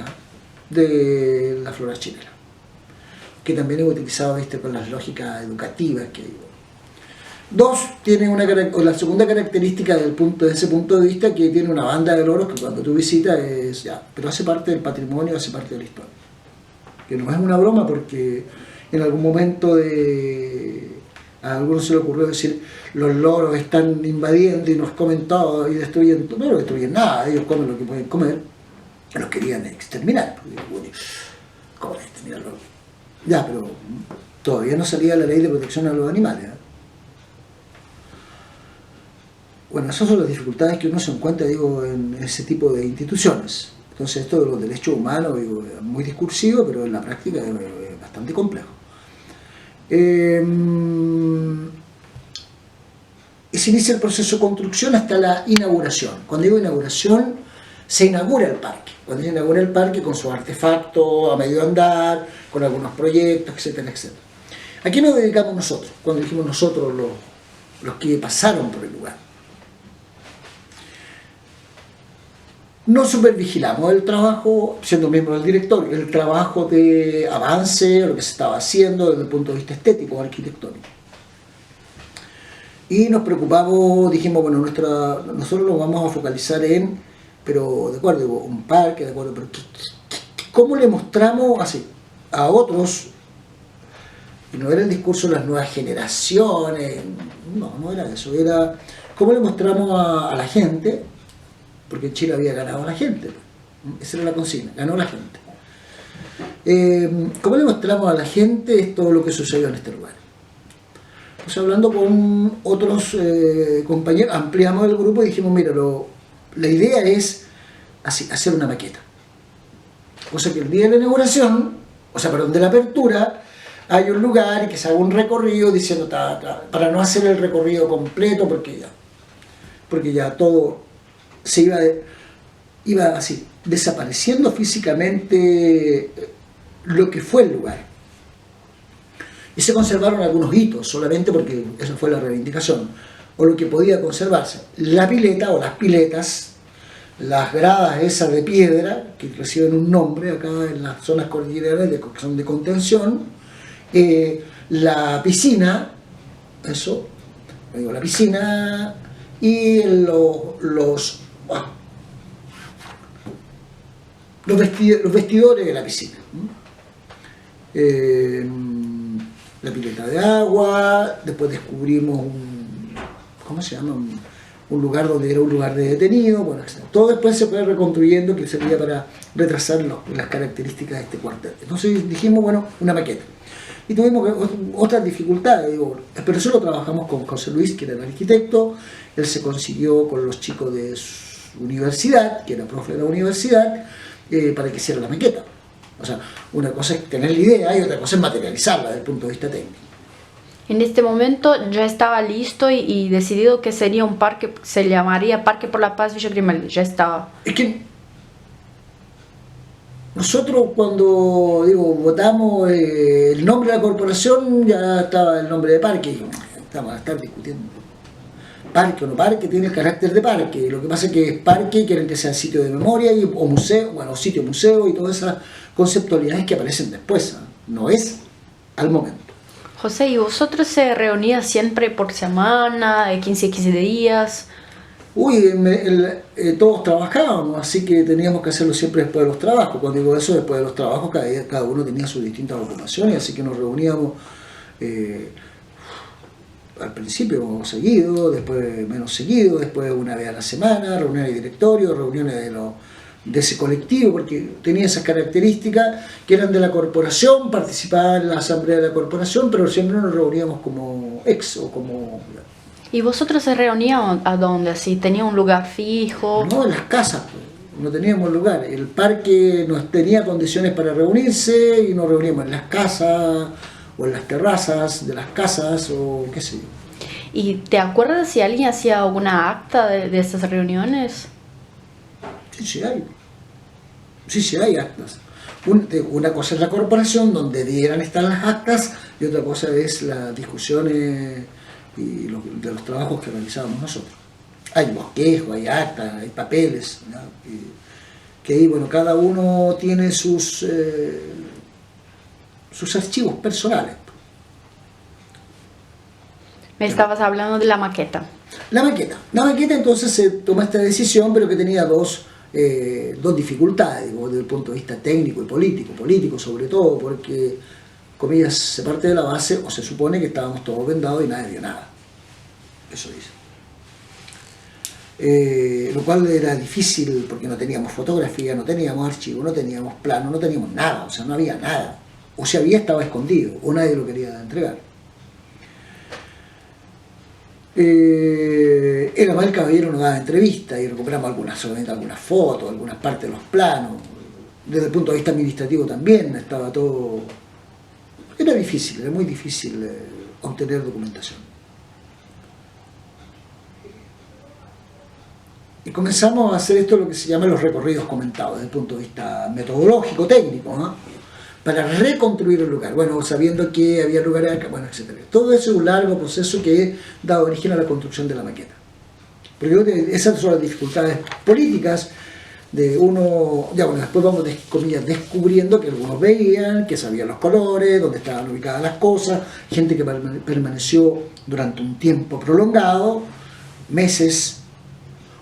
Speaker 2: de la flora chilena, que también es utilizado con las lógicas educativas que hay. Dos, tiene la segunda característica desde ese punto de vista, que tiene una banda de loros que cuando tú visitas es ya, pero hace parte del patrimonio, hace parte de la historia. Que no es una broma, porque en algún momento a algunos se le ocurrió decir los loros están invadiendo y nos comen todo y destruyen todo. No destruyen nada, ellos comen lo que pueden comer, los querían exterminar. ¿Cómo exterminar loros? Ya, pero todavía no salía la ley de protección a los animales, ¿eh? Bueno, esas son las dificultades que uno se encuentra, digo, en ese tipo de instituciones. Entonces esto de los derechos humanos, digo, es muy discursivo, pero en la práctica es bastante complejo. Y se inicia el proceso de construcción hasta la inauguración. Cuando digo inauguración, se inaugura el parque. Cuando se inaugura el parque con sus artefactos a medio andar, con algunos proyectos, etcétera, etcétera. ¿A qué nos dedicamos nosotros? Cuando dijimos nosotros, los que pasaron por el lugar. No supervigilamos el trabajo, siendo miembro del directorio, el trabajo de avance, lo que se estaba haciendo desde el punto de vista estético, arquitectónico. Y nos preocupamos, dijimos, bueno, nosotros nos vamos a focalizar pero de acuerdo, un parque, de acuerdo, pero ¿cómo le mostramos así a otros? Y no era el discurso de las nuevas generaciones, no era eso, era cómo le mostramos a la gente. Porque en Chile había ganado la gente, esa era la consigna, ganó la gente. ¿Cómo le mostramos a la gente todo lo que sucedió en este lugar? Pues hablando con otros compañeros, ampliamos el grupo y dijimos, mira, la idea es hacer una maqueta. O sea que el día de la inauguración, de la apertura, hay un lugar y que se haga un recorrido diciendo, para no hacer el recorrido completo, porque ya todo se iba así, desapareciendo físicamente lo que fue el lugar. Y se conservaron algunos hitos, solamente porque esa fue la reivindicación, o lo que podía conservarse. La pileta o las piletas, las gradas esas de piedra, que reciben un nombre acá en las zonas cordilleranas, que son de contención, la piscina, la piscina y los vestidores de la piscina, la pileta de agua. Después descubrimos un lugar donde era un lugar de detenido. Bueno, todo después se fue reconstruyendo, que servía para retrasar las características de este cuartel. Entonces dijimos, bueno, una maqueta. Y tuvimos otras dificultades, pero eso lo trabajamos con José Luis, que era el arquitecto. Él se consiguió con los chicos de su universidad, que era profe de la universidad, para que hiciera la maqueta. O sea, una cosa es tener la idea y otra cosa es materializarla desde el punto de vista técnico.
Speaker 1: En este momento ya estaba listo y decidido que sería un parque, se llamaría Parque por la Paz Villa Grimaldi, ya estaba.
Speaker 2: Es que nosotros cuando votamos el nombre de la corporación, ya estaba el nombre de parque, y estamos a estar discutiendo. Parque o no parque, tiene el carácter de parque. Lo que pasa es que es parque, quieren que sea sitio de memoria o museo, sitio museo y todas esas conceptualidades que aparecen después, no es al momento.
Speaker 1: José, ¿y vosotros se reunían siempre por semana, 15 días?
Speaker 2: Todos trabajábamos, así que teníamos que hacerlo siempre después de los trabajos. Cuando digo eso, después de los trabajos, cada uno tenía sus distintas ocupaciones, así que nos reuníamos al principio seguido, después menos seguido, después una vez a la semana, reuniones de directorio, reuniones de ese colectivo, porque tenía esas características que eran de la corporación, participaba en la asamblea de la corporación, pero siempre nos reuníamos como o como...
Speaker 1: ¿Y vosotros se reunían a dónde? ¿Así? ¿Tenía un lugar fijo?
Speaker 2: No, en las casas, no teníamos lugar. El parque no tenía condiciones para reunirse y nos reuníamos en las casas o en las terrazas de las casas o qué sé yo.
Speaker 1: ¿Y te acuerdas si alguien hacía alguna acta de estas reuniones?
Speaker 2: Sí hay. Sí hay actas. Una cosa es la corporación, donde debieran estar las actas, y otra cosa es las discusiones y de los trabajos que realizábamos nosotros. Hay bosquejos, hay actas, hay papeles, ¿no? Que ahí, cada uno tiene sus archivos personales.
Speaker 1: Me estabas hablando de la maqueta.
Speaker 2: La maqueta entonces se toma esta decisión, pero que tenía dos dificultades, digo, desde el punto de vista técnico y político sobre todo, porque, comillas, se parte de la base, o se supone que estábamos todos vendados y nadie vio nada. Eso dice. Lo cual era difícil porque no teníamos fotografía, no teníamos archivo, no teníamos plano, no teníamos nada, o sea, no había nada. O si había, estaba escondido, o nadie lo quería entregar. El Amal Caballero nos daba entrevistas y recuperamos solamente algunas fotos, algunas partes de los planos. Desde el punto de vista administrativo también estaba todo... Era difícil, era muy difícil obtener documentación. Y comenzamos a hacer esto, lo que se llama los recorridos comentados, desde el punto de vista metodológico, técnico, ¿no? Para reconstruir el lugar, bueno, sabiendo que había lugares acá, bueno, etc. Todo eso es un largo proceso que da origen a la construcción de la maqueta. Porque esas son las dificultades políticas de uno, ya bueno, después vamos, comillas, descubriendo que algunos veían, que sabían los colores, dónde estaban ubicadas las cosas, gente que permaneció durante un tiempo prolongado, meses,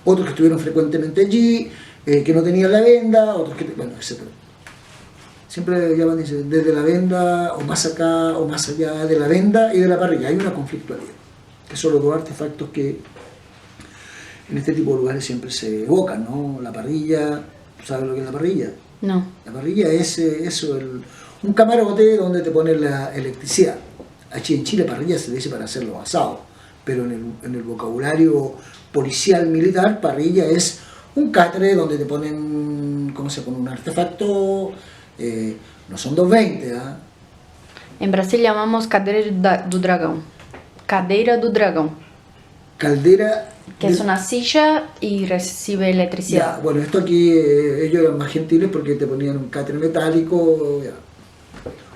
Speaker 2: otros que estuvieron frecuentemente allí, que no tenían la venda, otros que, bueno, etc. Siempre llaman, dicen, desde la venda, o más acá, o más allá de la venda y de la parrilla. Hay una conflictualidad, que son los dos artefactos que en este tipo de lugares siempre se evocan, ¿no? La parrilla, ¿sabes lo que es la parrilla?
Speaker 1: No.
Speaker 2: La parrilla es eso, un camarote donde te ponen la electricidad. Aquí en Chile parrilla se le dice para hacer los asados, pero en el vocabulario policial militar, parrilla es un catre donde te ponen, ¿cómo se pone? Un artefacto... no son 220, ¿eh?
Speaker 1: En Brasil llamamos cadeira do dragão. Cadeira do dragão.
Speaker 2: Caldera...
Speaker 1: Que es una silla y recibe electricidad.
Speaker 2: Ya, bueno, esto aquí ellos eran más gentiles porque te ponían un catre metálico, ya.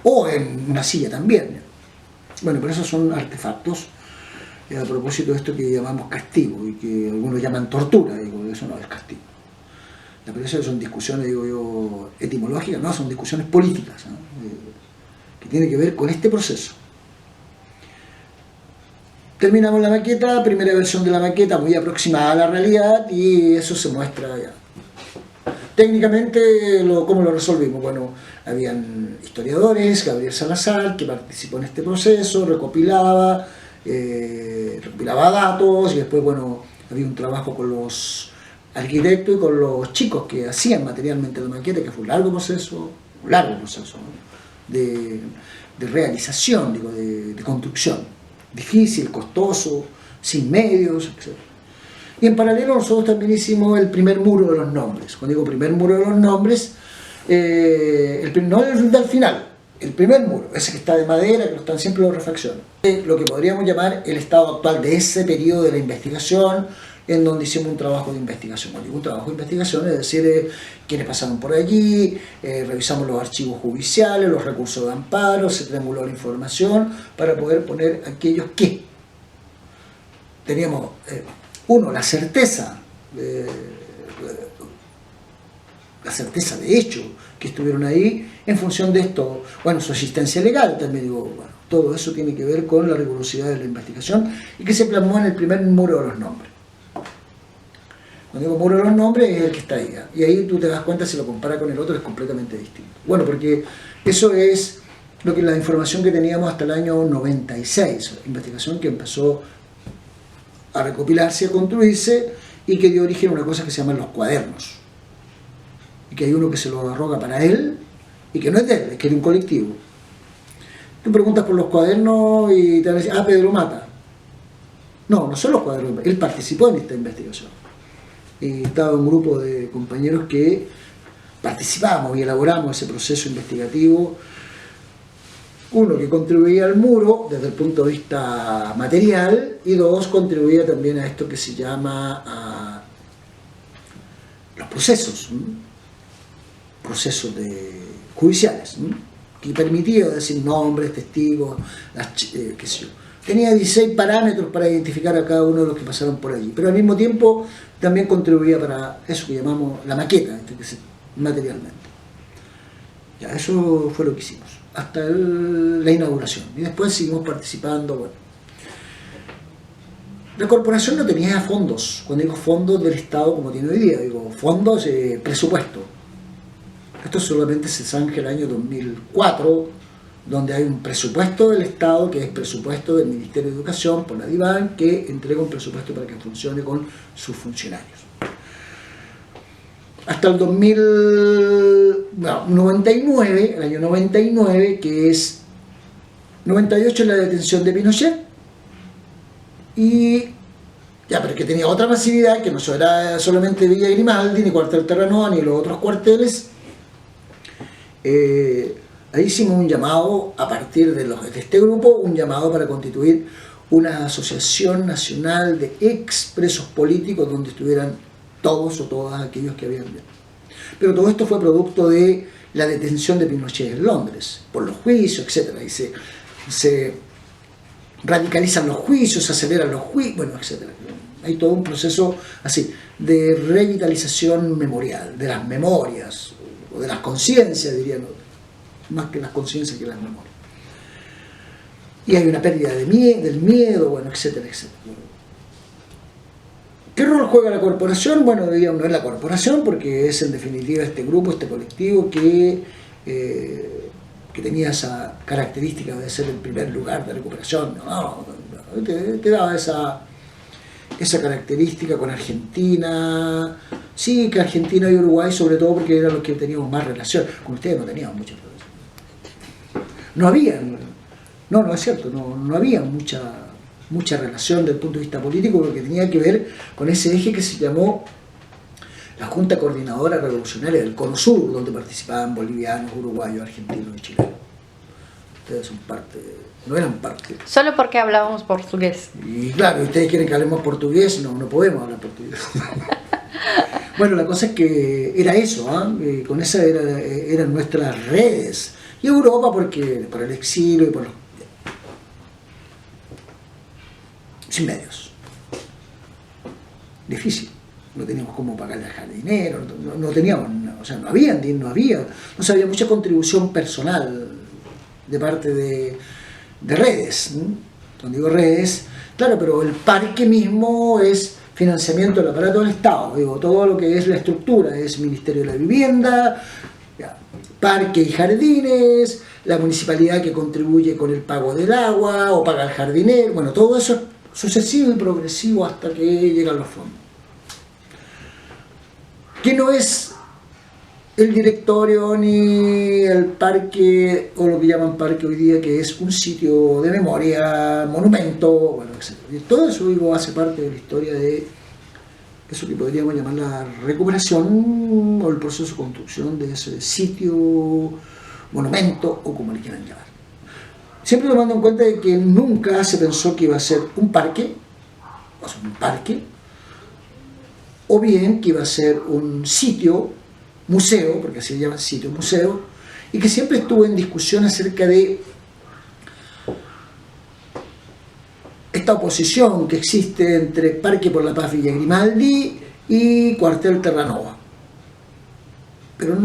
Speaker 2: O en una silla también. Ya. Bueno, pero esos son artefactos a propósito de esto que llamamos castigo y que algunos llaman tortura, digo, eso no es castigo. Pero eso son discusiones, digo yo, etimológicas, no, son discusiones políticas, ¿no? Que tienen que ver con este proceso. Terminamos la maqueta, primera versión de la maqueta muy aproximada a la realidad y eso se muestra ya. Técnicamente, ¿cómo lo resolvimos? Bueno, habían historiadores, Gabriel Salazar, que participó en este proceso, recopilaba datos y después, bueno, había un trabajo con los arquitectos y con los chicos que hacían materialmente la maqueta, que fue un largo proceso, ¿no? de realización, digo, de construcción. Difícil, costoso, sin medios, etc. Y en paralelo nosotros también hicimos el primer muro de los nombres. Cuando digo primer muro de los nombres, no el del final, el primer muro, ese que está de madera, que están siempre las refacciones. Lo que podríamos llamar el estado actual de ese periodo de la investigación, en donde hicimos un trabajo de investigación. Cuando digo un trabajo de investigación, es decir, quiénes pasaron por allí, revisamos los archivos judiciales, los recursos de amparo, se trianguló la información para poder poner aquellos que teníamos, la certeza de hecho que estuvieron ahí en función de esto, bueno, su asistencia legal también, digo, bueno, todo eso tiene que ver con la rigurosidad de la investigación y que se plasmó en el primer muro de los nombres. Cuando digo muro de los nombres es el que está ahí, ¿eh? Y ahí tú te das cuenta, si lo comparas con el otro es completamente distinto. Bueno, porque eso es la información que teníamos hasta el año 96, investigación que empezó a recopilarse, a construirse y que dio origen a una cosa que se llaman los cuadernos. Y que hay uno que se lo arroga para él y que no es de él, es que es de un colectivo. Tú preguntas por los cuadernos y te van a decir, Pedro Mata. No, no son los cuadernos, él participó en esta investigación. Y estaba un grupo de compañeros que participamos y elaboramos ese proceso investigativo. Uno que contribuía al muro desde el punto de vista material y dos, contribuía también a esto que se llama los procesos judiciales, que permitía decir nombres, testigos, qué sé yo. Tenía 16 parámetros para identificar a cada uno de los que pasaron por allí, pero al mismo tiempo también contribuía para eso que llamamos la maqueta, materialmente. Ya, eso fue lo que hicimos, hasta la inauguración. Y después seguimos participando, bueno. La corporación no tenía fondos. Cuando digo fondos del Estado como tiene hoy día, digo fondos, presupuesto. Esto solamente se zanja el año 2004, donde hay un presupuesto del Estado, que es presupuesto del Ministerio de Educación por la DIVAN, que entrega un presupuesto para que funcione con sus funcionarios. Hasta el 99, el año 99, que es 98 en la detención de Pinochet, y ya, pero que tenía otra masividad, que no era solamente Villa Grimaldi, ni Cuartel Terranova, ni los otros cuarteles. Ahí hicimos un llamado, a partir de este grupo, un llamado para constituir una asociación nacional de expresos políticos donde estuvieran todos o todas aquellos que habían visto. Pero todo esto fue producto de la detención de Pinochet en Londres, por los juicios, etc. Y se radicalizan los juicios, se aceleran los juicios, bueno, etc. Hay todo un proceso así, de revitalización memorial, de las memorias, o de las conciencias, dirían, más que las conciencias que las memorias. Y hay una pérdida del miedo, bueno, etcétera, etcétera. ¿Qué rol juega la corporación? Bueno, digamos, no es la corporación, porque es en definitiva este grupo, este colectivo que tenía esa característica de ser el primer lugar de recuperación. Te daba esa característica con Argentina. Sí, que Argentina y Uruguay, sobre todo porque eran los que teníamos más relación. Con ustedes no teníamos mucha relación. No había, no es cierto, no había mucha relación desde el punto de vista político, porque tenía que ver con ese eje que se llamó la Junta Coordinadora Revolucionaria del Cono Sur, donde participaban bolivianos, uruguayos, argentinos y chilenos. Ustedes son parte, no eran parte.
Speaker 1: Solo porque hablábamos portugués.
Speaker 2: Y claro, ustedes quieren que hablemos portugués, no podemos hablar portugués. Bueno, la cosa es que era eso, con esas eran nuestras redes. Y Europa porque por el exilio y por los... sin medios. Difícil. No teníamos cómo pagarle al jardinero, no teníamos, o sea, no había, no había mucha contribución personal de parte de redes. Cuando digo redes, claro, pero el parque mismo es financiamiento del aparato del Estado. Digo, todo lo que es la estructura es Ministerio de la Vivienda, parque y jardines, la municipalidad que contribuye con el pago del agua o paga al jardinero, bueno, todo eso es sucesivo y progresivo hasta que llegan los fondos. Que no es el directorio ni el parque, o lo que llaman parque hoy día, que es un sitio de memoria, monumento, bueno, etc. Y todo eso, digo, hace parte de la historia de eso que podríamos llamar la recuperación o el proceso de construcción de ese sitio, monumento o como le quieran llamar. Siempre tomando en cuenta de que nunca se pensó que iba a ser un parque, o bien que iba a ser un sitio, museo, porque así se llama sitio museo, y que siempre estuvo en discusión acerca de esta oposición que existe entre Parque por la Paz Villa Grimaldi y Cuartel Terranova. Pero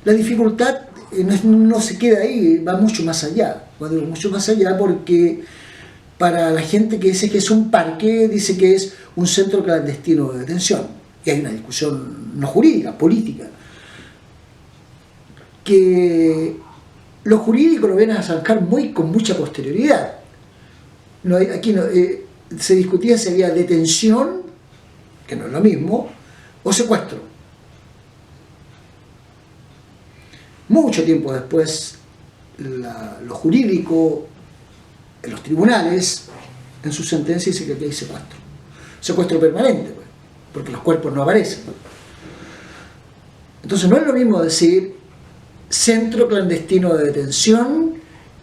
Speaker 2: la dificultad no se queda ahí, va mucho más allá. Cuando digo mucho más allá, porque para la gente que dice que es un parque, dice que es un centro clandestino de detención. Y hay una discusión no jurídica, política. Que los jurídicos lo vienen a zanjar con mucha posterioridad. Se discutía si había detención, que no es lo mismo, o secuestro. Mucho tiempo después, lo jurídico, en los tribunales, en su sentencia dice que aquí hay secuestro. Secuestro permanente, pues, porque los cuerpos no aparecen. Entonces no es lo mismo decir centro clandestino de detención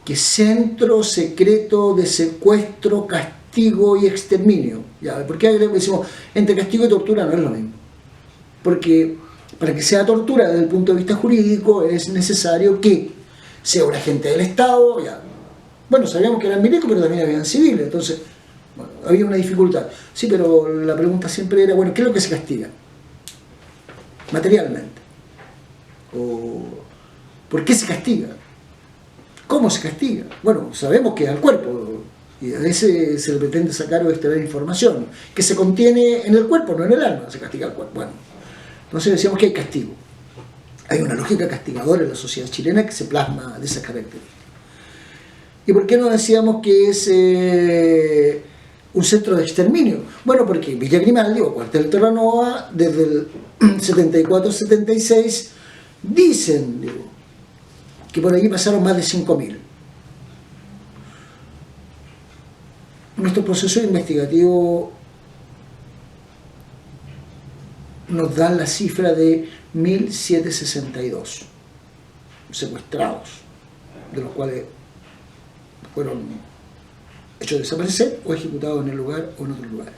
Speaker 2: que centro secreto de secuestro, castigo y exterminio. ¿Ya? ¿Por qué decimos entre castigo y tortura? No es lo mismo. Porque para que sea tortura desde el punto de vista jurídico es necesario que sea un agente del Estado. Ya. Bueno, sabíamos que eran milicos, pero también habían civiles, entonces bueno, había una dificultad. Sí, pero la pregunta siempre era, bueno, ¿qué es lo que se castiga? Materialmente. O ¿por qué se castiga? ¿Cómo se castiga? Bueno, sabemos que al cuerpo, Y a veces se le pretende sacar o extraer información que se contiene en el cuerpo, no en el alma, se castiga el cuerpo. Bueno, entonces decíamos que hay castigo. Hay una lógica castigadora en la sociedad chilena que se plasma de esas características. ¿Y por qué no decíamos que es un centro de exterminio? Bueno, porque Villa Grimaldi o Cuartel Terranova, desde el 74-76, dicen que por allí pasaron más de 5.000. Nuestro proceso investigativo nos da la cifra de 1.762 secuestrados, de los cuales fueron hechos desaparecer o ejecutados en el lugar o en otro lugar.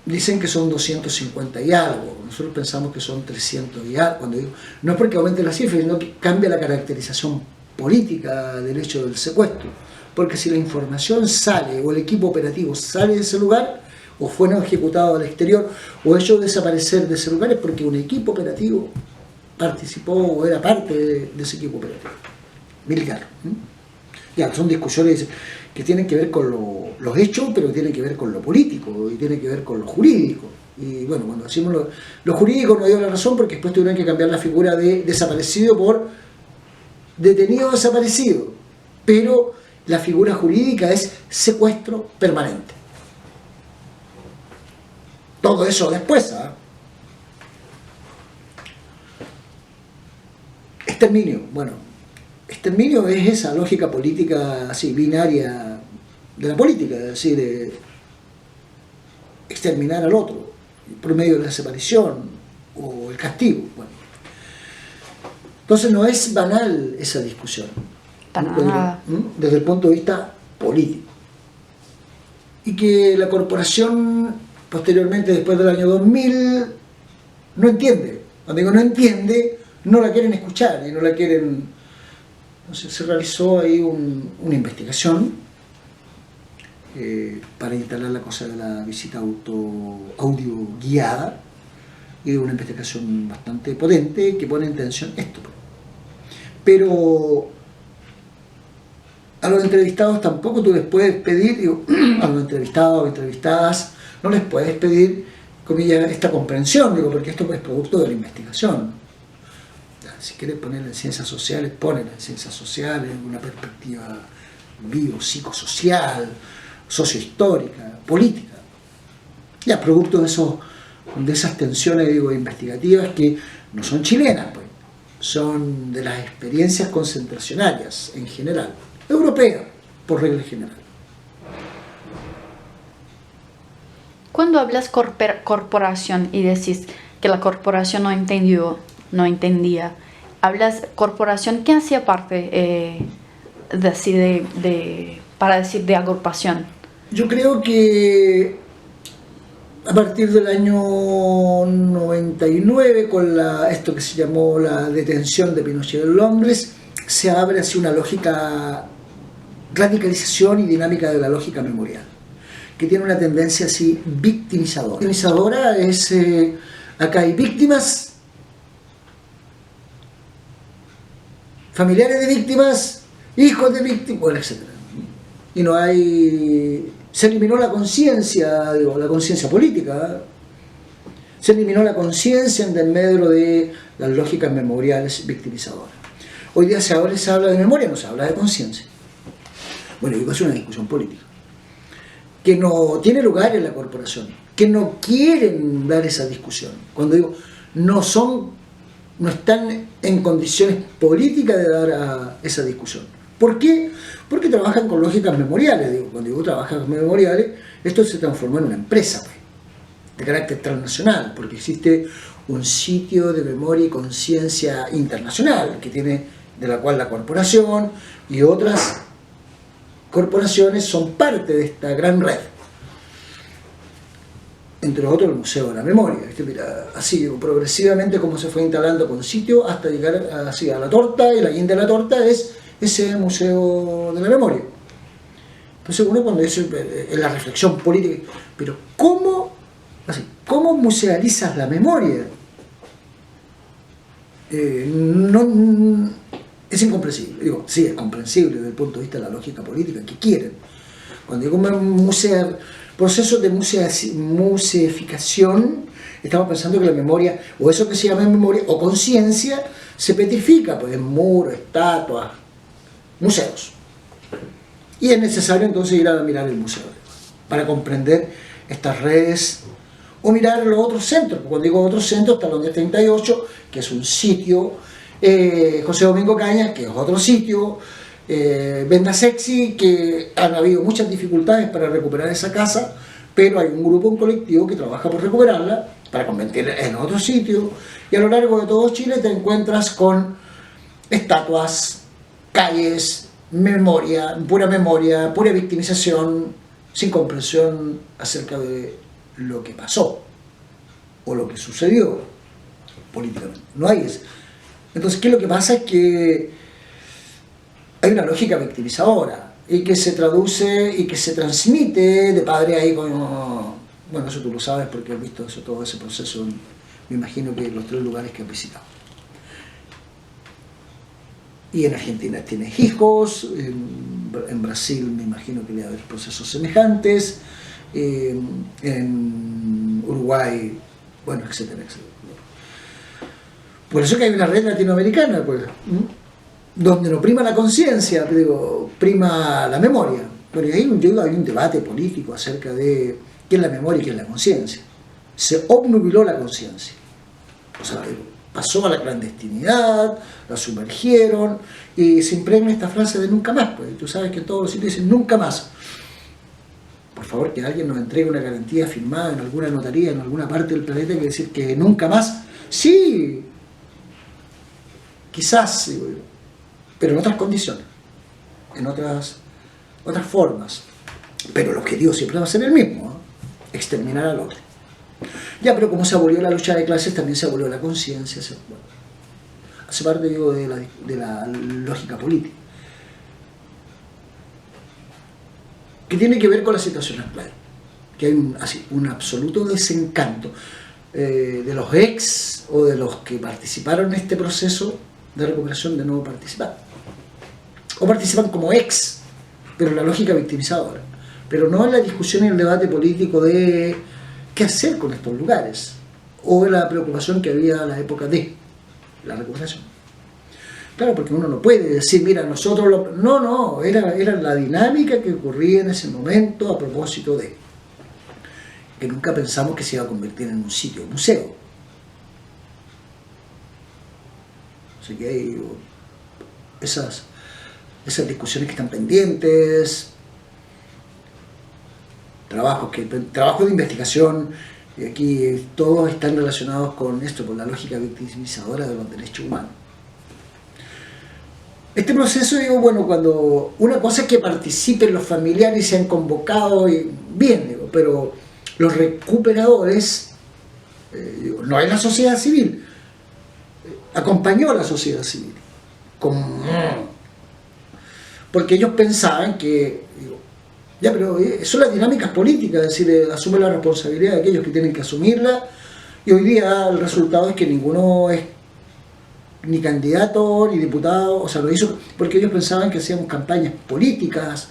Speaker 2: Dicen que son 250 y algo, nosotros pensamos que son 300 y algo. Cuando digo, no es porque aumente la cifra, sino que cambia la caracterización política del hecho del secuestro. Porque si la información sale o el equipo operativo sale de ese lugar, o fueron ejecutados al exterior, o ellos desaparecer de ese lugar, es porque un equipo operativo participó o era parte de ese equipo operativo militar. Ya, son discusiones que tienen que ver con los hechos, pero tienen que ver con lo político y tienen que ver con lo jurídico. Y bueno, cuando decimos lo jurídico no dio la razón porque después tuvieron que cambiar la figura de desaparecido por detenido desaparecido. Pero la figura jurídica es secuestro permanente. Todo eso después, ¿eh? Exterminio. Bueno, exterminio es esa lógica política así, binaria de la política, es decir, exterminar al otro por medio de la desaparición o el castigo. Bueno. Entonces no es banal esa discusión, desde el punto de vista político. Y que la corporación posteriormente, después del año 2000, no entiende. Cuando digo no entiende, no la quieren escuchar y no la quieren... Entonces se realizó ahí una investigación para instalar la cosa de la visita audio guiada, y de una investigación bastante potente que pone en tensión esto. Pero a los entrevistados tampoco tú les puedes pedir, a los entrevistados o entrevistadas, no les puedes pedir, comillas, esta comprensión, porque esto es producto de la investigación. Si quieres ponerla en ciencias sociales, ponela en ciencias sociales, en una perspectiva biopsicosocial, sociohistórica, política. Ya, producto de esas tensiones, investigativas que no son chilenas, pues, son de las experiencias concentracionarias en general, europeas, por regla general.
Speaker 1: Cuando hablas corporación y decís que la corporación no entendía, hablas corporación, ¿qué hacía parte para decir de agrupación?
Speaker 2: Yo creo que a partir del año 99, con esto que se llamó la detención de Pinochet en Londres, se abre así una lógica, radicalización y dinámica de la lógica memorial, que tiene una tendencia así victimizadora. Victimizadora es, acá hay víctimas, familiares de víctimas, hijos de víctimas, bueno, etc. Y no hay... Se eliminó la conciencia, la conciencia política, se eliminó la conciencia en el medio de las lógicas memoriales victimizadoras. Hoy día se habla de memoria, no se habla de conciencia. Bueno, digo, es una discusión política que no tiene lugar en la corporación, que no quieren dar esa discusión. Cuando digo, no están en condiciones políticas de dar esa discusión. ¿Por qué? Porque trabajan con lógicas memoriales. Cuando digo trabajan con memoriales, esto se transformó en una empresa, pues, de carácter transnacional, porque existe un sitio de memoria y conciencia internacional, de la cual la corporación y otras corporaciones son parte de esta gran red. Entre otros el Museo de la Memoria. Mira, así progresivamente como se fue instalando con sitio hasta llegar así a la torta, y la guinda de la torta es ese Museo de la Memoria. Entonces uno cuando dice en la reflexión política, pero ¿cómo musealizas la memoria? es incomprensible. Digo, sí, es comprensible desde el punto de vista de la lógica política, que quieren. Cuando digo procesos de museificación, estamos pensando que la memoria, o eso que se llama memoria, o conciencia, se petrifica, pues en muros, estatuas, museos. Y es necesario entonces ir a mirar el museo para comprender estas redes, o mirar los otros centros. Cuando digo otros centros, está el 38, que es un sitio, José Domingo Cañas, que es otro sitio, Venda Sexy, que han habido muchas dificultades para recuperar esa casa, pero hay un grupo, un colectivo que trabaja por recuperarla, para convertirla en otro sitio, y a lo largo de todo Chile te encuentras con estatuas, calles, memoria, pura victimización, sin comprensión acerca de lo que pasó o lo que sucedió políticamente. No hay eso. Entonces, ¿qué es lo que pasa? Es que hay una lógica victimizadora y que se traduce y que se transmite de padre a hijo. Bueno, eso tú lo sabes porque has visto eso, todo ese proceso, me imagino que en los 3 lugares que has visitado. Y en Argentina tienes hijos, en Brasil me imagino que debe haber procesos semejantes, en Uruguay, bueno, etcétera, etcétera. Por eso que hay una red latinoamericana, pues, donde no prima la conciencia, digo, prima la memoria. Pero hay un debate político acerca de qué es la memoria y qué es la conciencia. Se obnubiló la conciencia. O sea, pasó a la clandestinidad, la sumergieron y se impregna esta frase de nunca más. Pues tú sabes que todos los sitios dicen nunca más. Por favor, que alguien nos entregue una garantía firmada en alguna notaría, en alguna parte del planeta, que decir que nunca más. Sí, quizás, digo yo, pero en otras condiciones, en otras formas. Pero el objetivo siempre va a ser el mismo, ¿no? Exterminar al otro. Ya, pero como se abolió la lucha de clases, también se abolió la conciencia. Bueno, hace parte, digo, de la lógica política, que tiene que ver con la situación actual, que hay un absoluto desencanto de los ex o de los que participaron en este proceso de recuperación de no participar, o participan como ex, pero en la lógica victimizadora, pero no en la discusión y el debate político de qué hacer con estos lugares, o en la preocupación que había a la época de la recuperación. Claro, porque uno no puede decir, mira, nosotros no, era la dinámica que ocurría en ese momento a propósito de que nunca pensamos que se iba a convertir en un sitio, un museo. Así que hay esas discusiones que están pendientes, trabajos de investigación, y aquí todos están relacionados con esto, con la lógica victimizadora de los derechos humanos. Este proceso, digo, bueno, cuando una cosa es que participen los familiares y se han convocado, y bien, digo, pero los recuperadores, no es la sociedad civil, acompañó a la sociedad civil, porque ellos pensaban que, digo, ya, pero son las dinámicas políticas, es decir, asume la responsabilidad de aquellos que tienen que asumirla, y hoy día el resultado es que ninguno es ni candidato, ni diputado, o sea, lo hizo porque ellos pensaban que hacíamos campañas políticas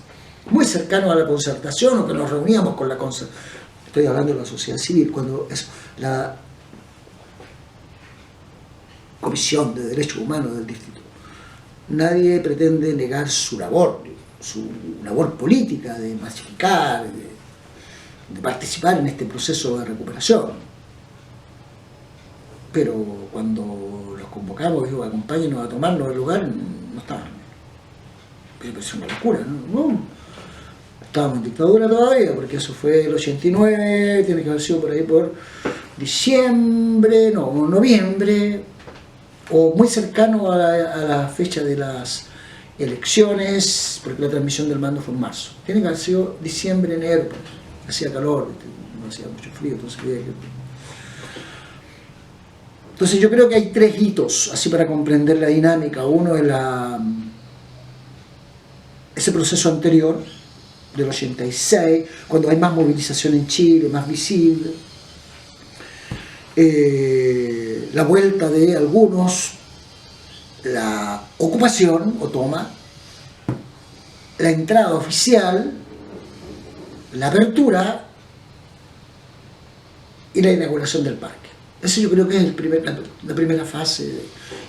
Speaker 2: muy cercanas a la concertación, o que nos reuníamos con la concertación. Estoy hablando de la sociedad civil, cuando es la Comisión de Derechos Humanos del distrito. Nadie pretende negar su labor política de masificar, de participar en este proceso de recuperación. Pero cuando los convocamos, digo, acompáñenos a tomarnos el lugar, no estaban. Pero es una locura, ¿no? Estábamos en dictadura todavía, porque eso fue el 89, tiene que haber sido por ahí por noviembre, o muy cercano a la fecha de las elecciones, porque la transmisión del mando fue en marzo. Tiene que haber sido diciembre, enero, pues. Hacía calor, no hacía mucho frío, entonces había que... Entonces yo creo que hay 3 hitos, así para comprender la dinámica. Uno es ese proceso anterior, del 86, cuando hay más movilización en Chile, más visible. La vuelta de algunos la ocupación o toma, la entrada oficial, la apertura y la inauguración del parque. Eso yo creo que es la primera fase.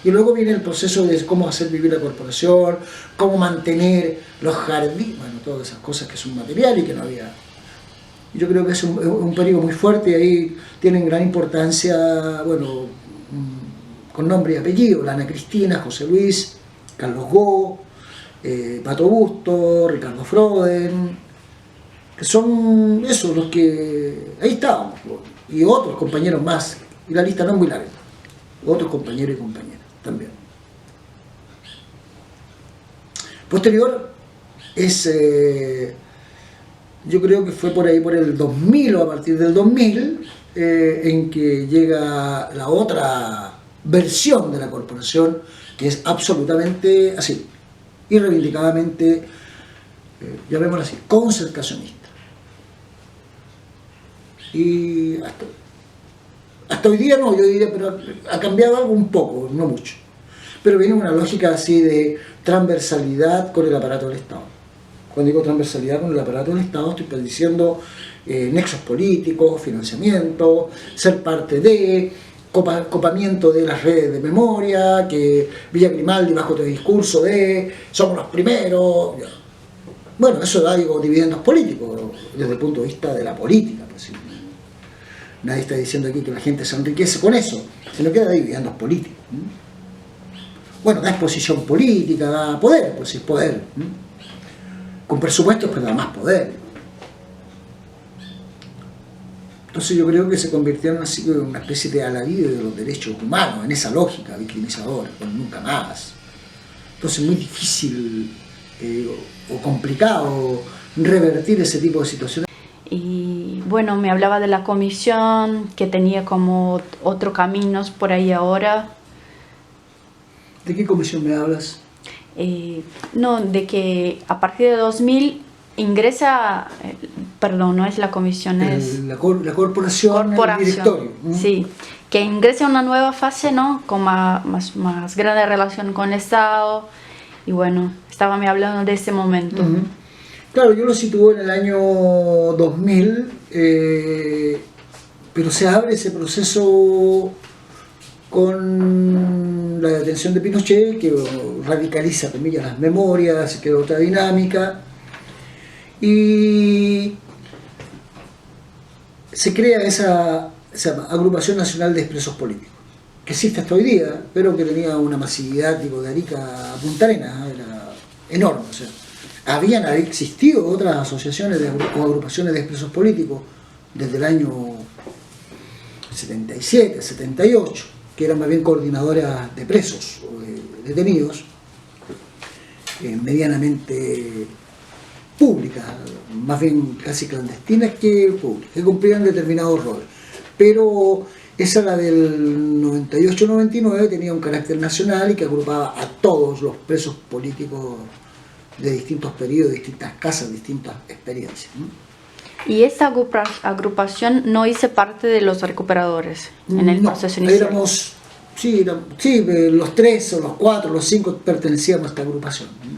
Speaker 2: Y luego viene el proceso de cómo hacer vivir la corporación, cómo mantener los jardines, bueno, todas esas cosas que son materiales y que no había. Yo creo que es un periodo muy fuerte y ahí tienen gran importancia, bueno, con nombre y apellido, la Ana Cristina, José Luis, Carlos Gó, Pato Busto, Ricardo Froden, que son esos los que ahí estábamos, y otros compañeros más, y la lista no es muy larga, otros compañeros y compañeras también. Posterior es, yo creo que fue por ahí por el 2000 o a partir del 2000, en que llega la otra versión de la corporación, que es absolutamente así, y reivindicadamente, llamémoslo así, concertacionista. Y hasta hoy día no, yo diría, pero ha cambiado algo un poco, no mucho. Pero viene una lógica así de transversalidad con el aparato del Estado. Cuando digo transversalidad con el aparato del Estado, estoy diciendo nexos políticos, financiamiento, ser parte de, copamiento de las redes de memoria, que Villa Grimaldi bajo este discurso de somos los primeros. Bueno, eso da, digo, dividendos políticos desde el punto de vista de la política. Pues, nadie está diciendo aquí que la gente se enriquece con eso, sino que da dividendos políticos. Bueno, da exposición política, da poder, pues es poder. Con presupuestos, pero da más poder. Entonces yo creo que se convirtieron así en una especie de alarido de los derechos humanos, en esa lógica victimizadora, bueno, nunca más. Entonces es muy difícil o complicado revertir ese tipo de situaciones.
Speaker 1: Y bueno, me hablaba de la comisión, que tenía como otros caminos por ahí ahora.
Speaker 2: ¿De qué comisión me hablas?
Speaker 1: No, de que a partir de 2000 ingresa, perdón, no es la comisión, es
Speaker 2: la corporación, el directorio.
Speaker 1: Sí, que ingresa una nueva fase, ¿no? Con más grande relación con el Estado. Y bueno, estaba me hablando de ese momento.
Speaker 2: Claro, yo lo sitúo en el año 2000, pero se abre ese proceso con la detención de Pinochet, que radicaliza, comillas, las memorias, se queda otra dinámica, y se crea esa agrupación nacional de expresos políticos, que existe hasta hoy día, pero que tenía una masividad, digo, de Arica a Punta Arenas, era enorme. O sea, habían existido otras asociaciones o agrupaciones de expresos políticos desde el año 77, 78, que eran más bien coordinadoras de presos o de detenidos, medianamente públicas, más bien casi clandestinas que públicas, que cumplían determinados roles. Pero esa, la del 98-99, tenía un carácter nacional y que agrupaba a todos los presos políticos de distintos periodos, distintas casas, distintas experiencias, ¿no?
Speaker 1: ¿Y esta agrupación no hizo parte de los recuperadores en el proceso inicial?
Speaker 2: Éramos, sí, los 3 o los 4, los 5 pertenecíamos a esta agrupación, ¿no?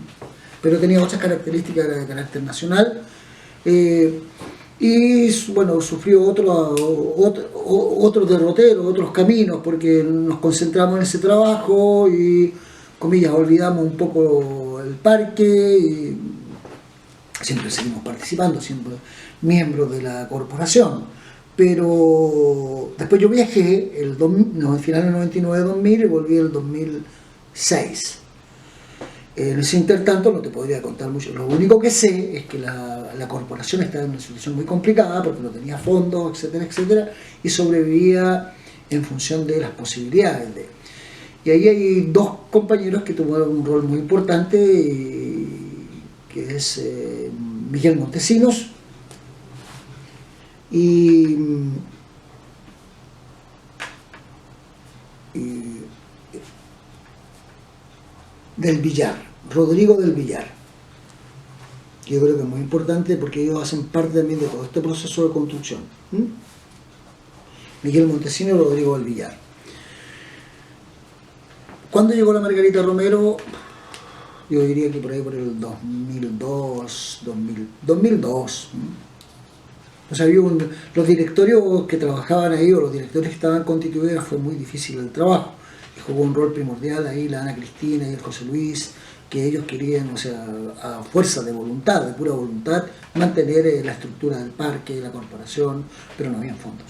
Speaker 2: Pero tenía otras características de carácter nacional, y bueno, sufrió otro derrotero, otros caminos, porque nos concentramos en ese trabajo y, comillas, olvidamos un poco el parque, y siempre seguimos participando, siempre miembros de la corporación. Pero después yo viajé al final del 99-2000 y volví el 2006. En ese intertanto no te podría contar mucho. Lo único que sé es que la corporación estaba en una situación muy complicada porque no tenía fondos, etcétera, etcétera, y sobrevivía en función de las posibilidades. Y ahí hay dos compañeros que tuvieron un rol muy importante, que es Miguel Montesinos y del Villar, Rodrigo del Villar. Yo creo que es muy importante porque ellos hacen parte también de todo este proceso de construcción. Miguel Montesinos y Rodrigo del Villar. ¿Cuándo llegó la Margarita Romero? Yo diría que por ahí por el 2002, 2002. O sea, los directorios que trabajaban ahí, o los directorios que estaban constituidos, fue muy difícil el trabajo. Y jugó un rol primordial ahí la Ana Cristina y el José Luis, que ellos querían, o sea, a fuerza de voluntad, de pura voluntad, mantener la estructura del parque, la corporación, pero no habían fondos.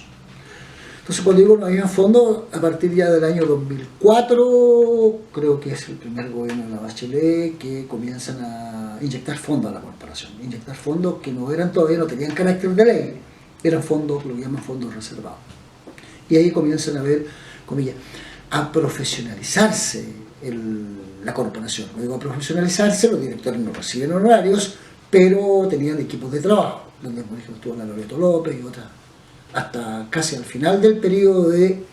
Speaker 2: Entonces, cuando digo no habían fondos, a partir ya del año 2004, creo que es el primer gobierno de la Bachelet, que comienzan a inyectar fondos a la corporación. Inyectar fondos que todavía no tenían carácter de ley, eran fondos, lo que llaman fondos reservados. Y ahí comienzan a ver, comillas, a profesionalizarse la corporación. Cuando digo a profesionalizarse, los directores no reciben honorarios, pero tenían equipos de trabajo, donde por ejemplo estuvo la Loreto López y otras, hasta casi al final del periodo de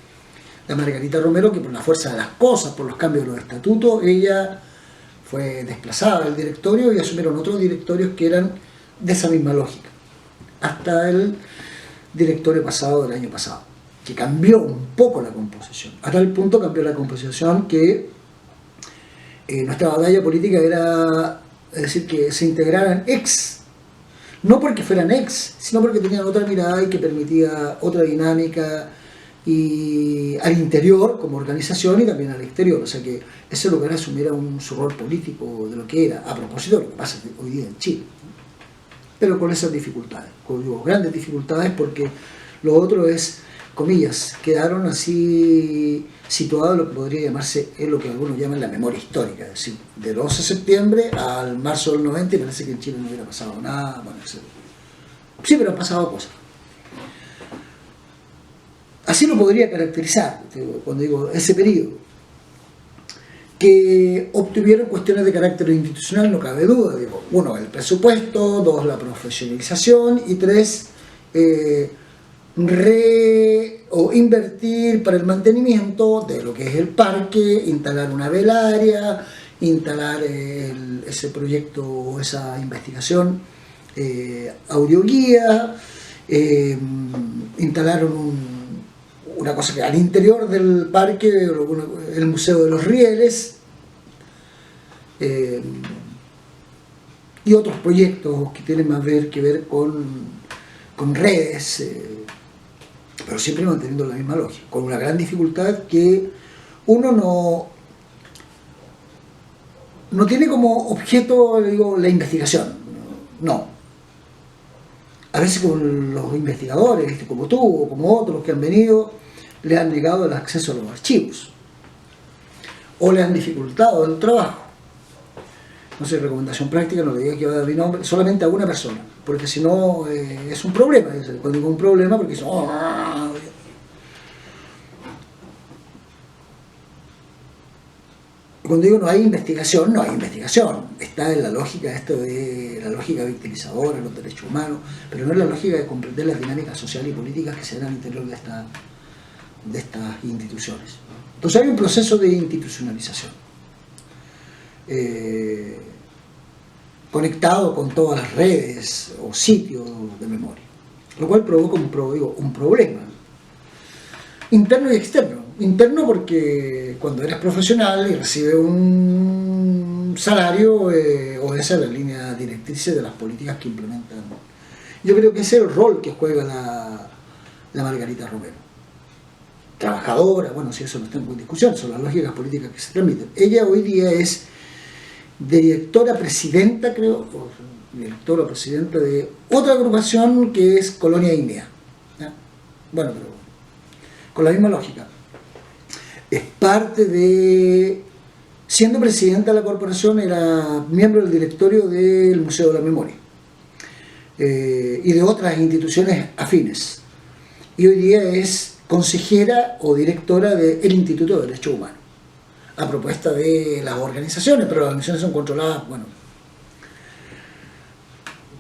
Speaker 2: la Margarita Romero, que por la fuerza de las cosas, por los cambios de los estatutos, ella fue desplazada del directorio y asumieron otros directorios que eran de esa misma lógica, hasta el directorio pasado del año pasado, que cambió un poco la composición. A tal punto cambió la composición que nuestra batalla política era, es decir, que se integraran no porque fueran sino porque tenían otra mirada y que permitía otra dinámica y al interior como organización y también al exterior. O sea que ese lugar asumiera su rol político de lo que era, a propósito de lo que pasa hoy día en Chile. Pero con esas dificultades, con grandes dificultades, porque lo otro es, comillas, quedaron así situados en lo que podría llamarse, es lo que algunos llaman la memoria histórica, es decir, del 11 de septiembre al marzo del 90, y parece que en Chile no hubiera pasado nada, bueno, etc. Sí, pero han pasado cosas. Así lo podría caracterizar, cuando digo ese periodo, que obtuvieron cuestiones de carácter institucional, no cabe duda, digo, uno, el presupuesto, dos, la profesionalización, y tres, invertir para el mantenimiento de lo que es el parque, instalar una velaria, instalar ese proyecto, esa investigación, audioguía, instalaron una cosa que al interior del parque, el Museo de los Rieles, y otros proyectos que tienen más que ver con redes, pero siempre manteniendo la misma lógica, con una gran dificultad que uno no tiene como objeto, digo, la investigación, no. A veces con los investigadores, como tú o como otros que han venido, le han negado el acceso a los archivos o le han dificultado el trabajo. No sé, recomendación práctica, no le diga que va a dar mi nombre, solamente a una persona, porque si no es un problema. Cuando digo un problema, porque cuando digo no hay investigación, no hay investigación. Está en la lógica la lógica victimizadora, los derechos humanos, pero no es la lógica de comprender las dinámicas sociales y políticas que se dan al interior de estas instituciones. Entonces hay un proceso de institucionalización, conectado con todas las redes o sitios de memoria, lo cual provoca un problema interno y externo. Interno porque cuando eres profesional y recibes un salario, obedece a la línea directrices de las políticas que implementan. Yo creo que ese es el rol que juega la Margarita Romero. Trabajadora, bueno, si eso no está en discusión, son las lógicas políticas que se transmiten. Ella hoy día es directora presidenta, creo, o directora presidenta de otra agrupación que es Colonia Ignea. ¿Ya? Bueno, pero con la misma lógica. Es parte de, siendo presidenta de la corporación, era miembro del directorio del Museo de la Memoria y de otras instituciones afines. Y hoy día es consejera o directora del Instituto de Derechos Humanos, a propuesta de las organizaciones, pero las organizaciones son controladas, bueno,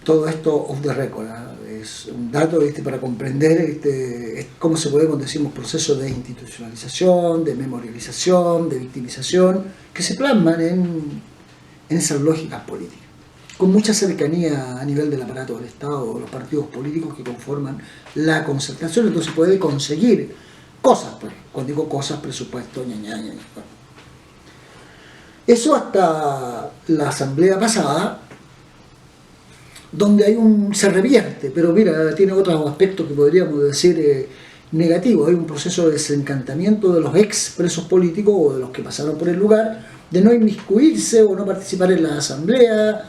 Speaker 2: todo esto off the record, ¿eh? Es un dato para comprender cómo se puede, cuando decimos procesos de institucionalización, de memorialización, de victimización, que se plasman en esas lógicas políticas, con mucha cercanía a nivel del aparato del Estado o los partidos políticos que conforman la concertación. Entonces puede conseguir cosas, pues, cuando digo cosas, presupuesto, bueno. Eso hasta la asamblea pasada, donde se revierte, pero mira, tiene otros aspectos que podríamos decir negativos. Hay un proceso de desencantamiento de los ex presos políticos o de los que pasaron por el lugar, de no inmiscuirse o no participar en la asamblea,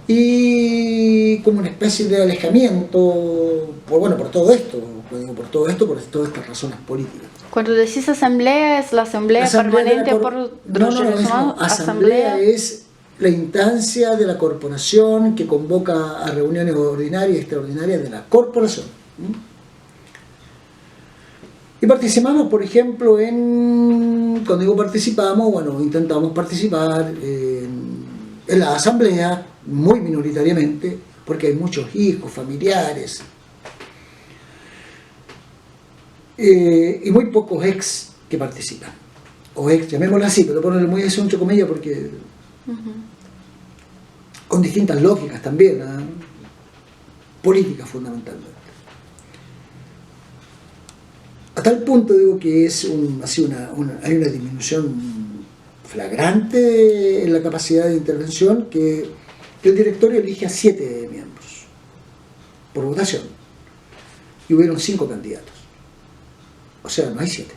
Speaker 2: y como una especie de alejamiento, por todo esto, por todas estas razones políticas.
Speaker 1: Cuando decís asamblea, ¿es la asamblea permanente por derechos humanos?
Speaker 2: Asamblea es la instancia de la corporación que convoca a reuniones ordinarias y extraordinarias de la corporación. Y participamos, por ejemplo, cuando digo participamos, intentamos participar en la asamblea, muy minoritariamente, porque hay muchos hijos, familiares, y muy pocos ex que participan. O ex, llamémoslo así, pero ponerle muy eso entre comillas porque con distintas lógicas también, políticas fundamentalmente. A tal punto digo que hay una disminución flagrante en la capacidad de intervención que el directorio elige a 7 miembros por votación y hubieron 5 candidatos. O sea, no hay 7.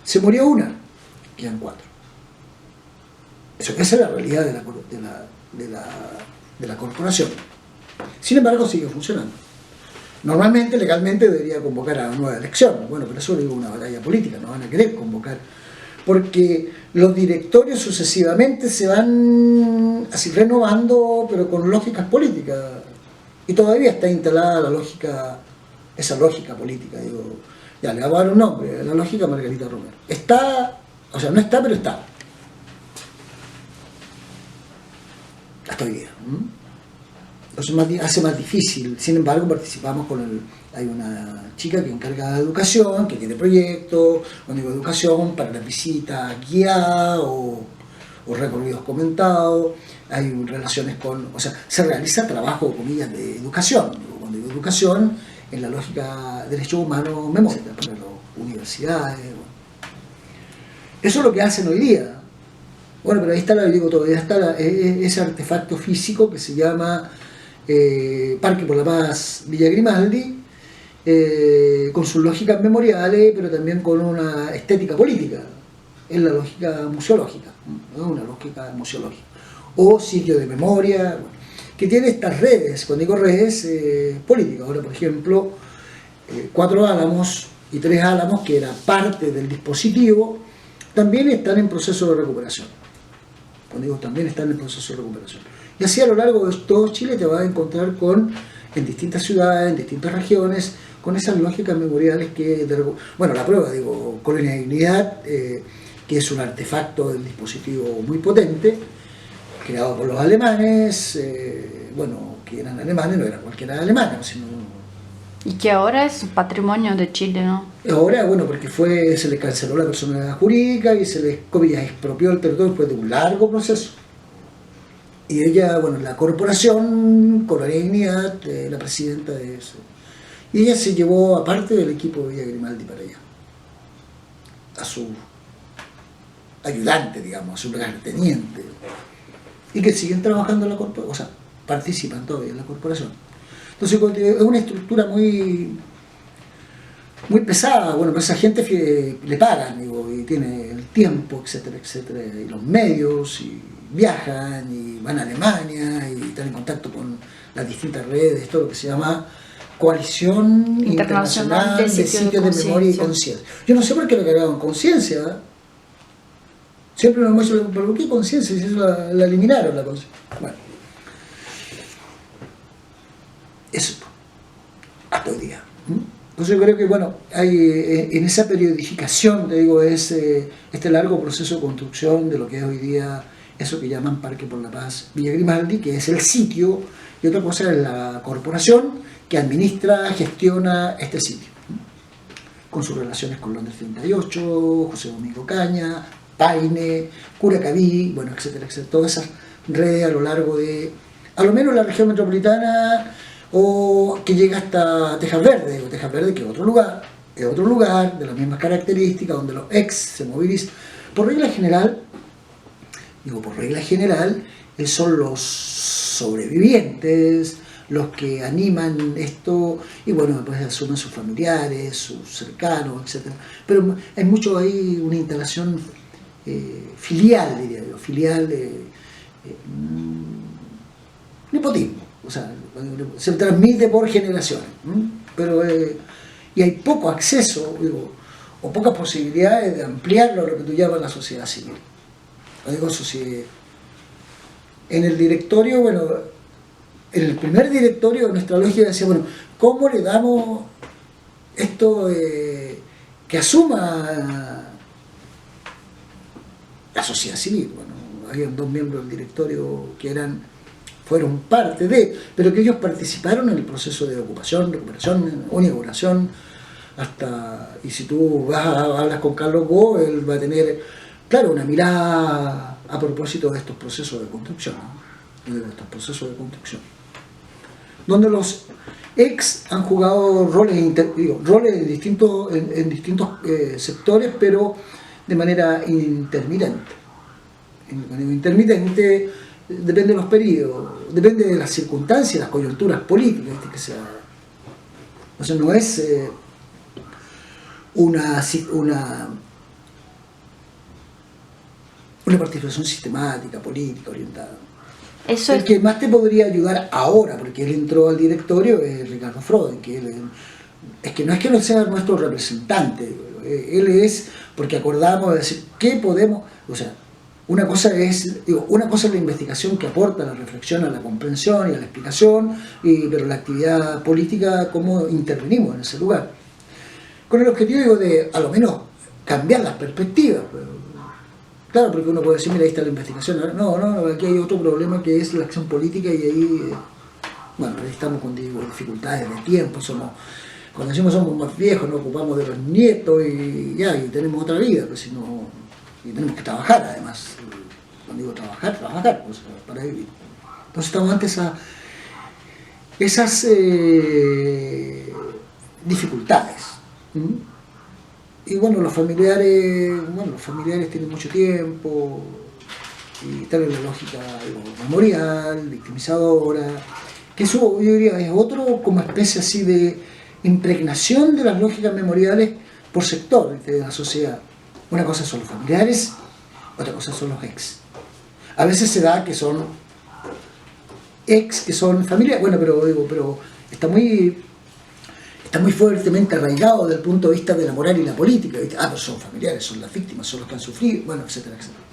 Speaker 2: Se murió una, quedan 4. Esa es la realidad de la corporación. Sin embargo, sigue funcionando. Normalmente, legalmente, debería convocar a una nueva elección. Bueno, pero eso es una batalla política, no van a querer convocar. Porque los directorios sucesivamente se van así renovando, pero con lógicas políticas. Y todavía está instalada esa lógica política, ya le vamos a dar un nombre, la lógica Margarita Romero. No está, pero está. Hasta hoy día. Entonces hace más difícil. Sin embargo, participamos hay una chica que encarga de educación, que tiene proyectos, cuando digo educación, para las visitas guiadas o recorridos comentados. Hay relaciones se realiza trabajo, comillas, de educación. Cuando digo educación, en la lógica de derechos humanos, memoria, para las universidades. Eso es lo que hacen hoy día. Bueno, pero ahí está, todavía está ese artefacto físico que se llama Parque por la Paz Villa Grimaldi, con sus lógicas memoriales, pero también con una estética política. Es la lógica museológica, ¿no? Una lógica museológica. O sitio de memoria, que tiene estas redes, cuando digo redes, políticas. Ahora, por ejemplo, 4 Álamos y 3 Álamos, que era parte del dispositivo, también están en proceso de recuperación. Cuando digo también están en proceso de recuperación. Y así a lo largo de todo Chile te vas a encontrar en distintas ciudades, en distintas regiones, con esas lógicas memoriales la prueba, Colonia Dignidad, que es un artefacto del dispositivo muy potente, creado por los alemanes, que eran alemanes, no eran cualquiera de alemanes, sino...
Speaker 1: Y que ahora es patrimonio de Chile, ¿no?
Speaker 2: Ahora, porque se les canceló la personalidad jurídica y se les, comillas, expropió el territorio después de un largo proceso. Y ella, la corporación, Colonia Dignidad, la presidenta de eso. Y ella se llevó a parte del equipo de Villa Grimaldi para allá. A su ayudante, a su lugarteniente. Y que siguen trabajando en la corporación, participan todavía en la corporación. Entonces es una estructura muy pesada. Pero esa gente le pagan, y tiene el tiempo, etcétera, etcétera, y los medios, y viajan, y van a Alemania, y están en contacto con las distintas redes, todo lo que se llama Coalición Internacional de Sitios de Memoria y Conciencia. Yo no sé por qué lo cargaron conciencia. Siempre nos hemos dicho, ¿por qué conciencia? Si eso la eliminaron, la conciencia. Bueno. Eso, hasta hoy día. Entonces yo creo que, hay en esa periodificación, este largo proceso de construcción de lo que es hoy día eso que llaman Parque por la Paz Villa Grimaldi, que es el sitio, y otra cosa es la corporación que administra, gestiona este sitio, con sus relaciones con Londres 38, José Domingo Caña, Paine, Curacaví, etcétera, etcétera, todas esas redes a lo largo de, a lo menos la región metropolitana, o que llega hasta Tejas Verde, que es otro lugar de las mismas características, donde los ex se movilizan. Por regla general, digo, por regla general, son los sobrevivientes, los que animan esto, y bueno, después asumen sus familiares, sus cercanos, etc. Pero hay mucho ahí, una instalación filial, diría yo, filial, nepotismo, o sea, se transmite por generaciones, pero y hay poco acceso, digo, o pocas posibilidades de ampliarlo a lo que tú llamas la sociedad civil. Digo, en el directorio, bueno, en el primer directorio de nuestra lógica decía, bueno, ¿cómo le damos esto que asuma la sociedad civil? Bueno, habían 2 miembros del directorio que fueron parte de, pero que ellos participaron en el proceso de ocupación, recuperación, inauguración, y si tú hablas con Carlos Go, él va a tener, claro, una mirada a propósito de estos procesos de construcción, donde los ex han jugado roles en distintos sectores, pero de manera intermitente. Depende de los periodos, depende de las circunstancias, las coyunturas políticas que se dan. O sea, no es una participación sistemática, política, orientada. El que más te podría ayudar ahora, porque él entró al directorio, es Ricardo Froden, que es que no sea nuestro representante, él es, porque acordamos de decir, ¿qué podemos? O sea, una cosa es la investigación que aporta a la reflexión, a la comprensión y a la explicación, pero la actividad política, cómo intervenimos en ese lugar. Con el objetivo de, a lo menos, cambiar las perspectivas. Claro, porque uno puede decir, mira, ahí está la investigación. No, aquí hay otro problema que es la acción política, y ahí, bueno, ahí estamos con dificultades de tiempo, cuando decimos somos más viejos, nos ocupamos de los nietos y tenemos otra vida, pues si no, y tenemos que trabajar además. Cuando digo trabajar, pues, para vivir. Entonces estamos ante esas dificultades. Y bueno, los familiares tienen mucho tiempo y están en la lógica memorial, victimizadora, que eso yo diría es otro como especie así de impregnación de las lógicas memoriales por sector de la sociedad. Una cosa son los familiares, otra cosa son los ex. A veces se da que son ex, que son familiares, bueno, pero está muy fuertemente arraigado desde el punto de vista de la moral y la política. Pues son familiares, son las víctimas, son los que han sufrido, bueno, etcétera, etcétera.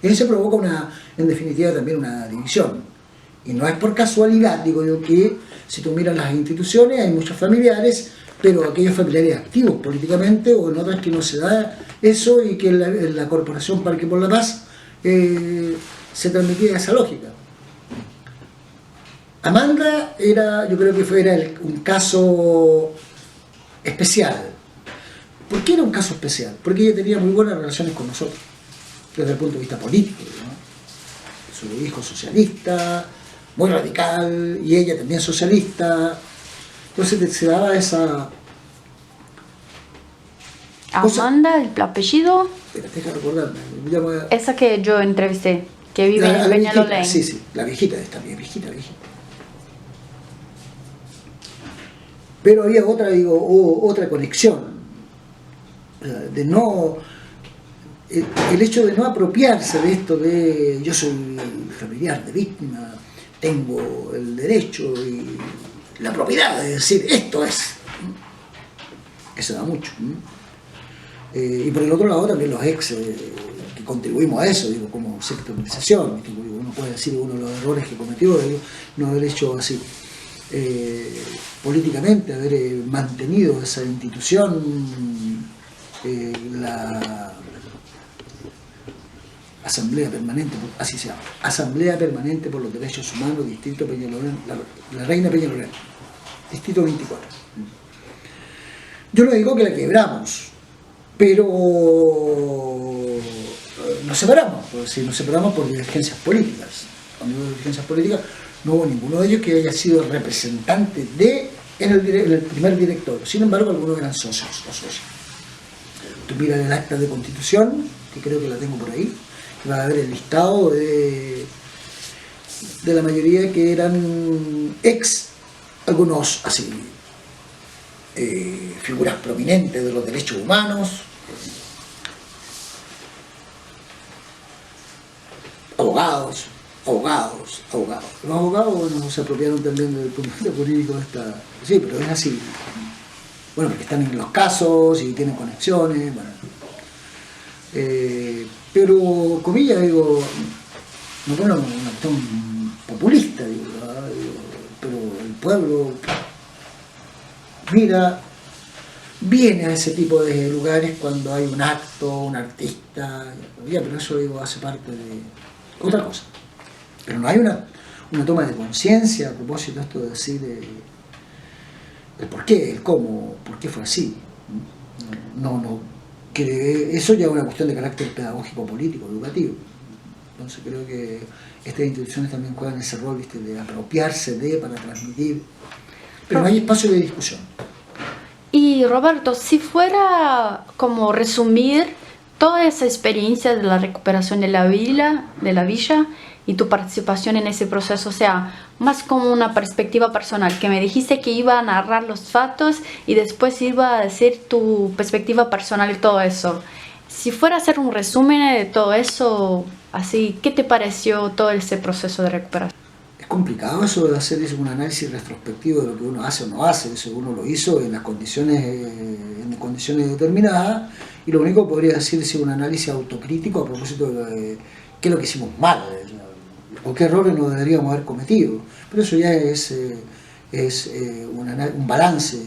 Speaker 2: Y ahí se provoca en definitiva también una división. Y no es por casualidad, digo yo, que si tú miras las instituciones hay muchos familiares, pero aquellos familiares activos políticamente, o en otras que no se da eso, y que en la Corporación Parque por la Paz se transmitía esa lógica. Amanda yo creo que era un caso especial. ¿Por qué era un caso especial? Porque ella tenía muy buenas relaciones con nosotros, desde el punto de vista político, ¿no? Su hijo socialista, muy radical, y ella también socialista. Entonces se daba esa...
Speaker 1: Amanda, el apellido.
Speaker 2: Deja recordarme.
Speaker 1: Esa que yo entrevisté, que vive en Peñalolén.
Speaker 2: Sí, la viejita viejita. Pero había otra conexión, el hecho de no apropiarse de esto de yo soy familiar de víctima, tengo el derecho y la propiedad de decir esto es, que se da mucho. Y por el otro lado también los ex que contribuimos a eso, digo, como sectorización, uno puede decir uno de los errores que cometió, no haber hecho así. Políticamente, haber mantenido esa institución, la Asamblea Permanente, así se llama, Asamblea Permanente por los Derechos Humanos, Distrito Peñalolén, la Reina Peñalolén, Distrito 24. Yo no digo que la quebramos, pero nos separamos, por divergencias políticas. Cuando digo divergencias políticas, no hubo ninguno de ellos que haya sido representante en el primer directorio. Sin embargo, algunos eran socios o socios. Tú miras el acta de constitución, que creo que la tengo por ahí, va a ver el listado de la mayoría que eran algunos así, figuras prominentes de los derechos humanos, abogados. Los abogados, bueno, se apropiaron también del punto de vista jurídico de esta... Sí, pero es así. Bueno, porque están en los casos y tienen conexiones, bueno. Pero, comillas, digo, no es una cuestión populista, digo, ¿verdad? Pero el pueblo, mira, viene a ese tipo de lugares cuando hay un acto, un artista, ya, pero eso, digo, hace parte de otra cosa. Pero no hay una toma de conciencia a propósito de esto de decir el por qué, el cómo, por qué fue así. No, que eso ya es una cuestión de carácter pedagógico, político, educativo. Entonces creo que estas instituciones también juegan ese rol, ¿viste?, de apropiarse para transmitir, pero no hay espacio de discusión.
Speaker 1: Y Roberto, si fuera como resumir toda esa experiencia de la recuperación de la villa y tu participación en ese proceso, o sea, más como una perspectiva personal, que me dijiste que iba a narrar los fatos y después iba a decir tu perspectiva personal y todo eso. Si fuera a hacer un resumen de todo eso, así, ¿qué te pareció todo ese proceso de recuperación?
Speaker 2: Es complicado eso de hacer un análisis retrospectivo de lo que uno hace o no hace. Eso uno lo hizo en las condiciones determinadas, y lo único que podría decir es un análisis autocrítico a propósito de qué es lo que hicimos mal, o qué errores no deberíamos haber cometido. Pero eso ya es un balance.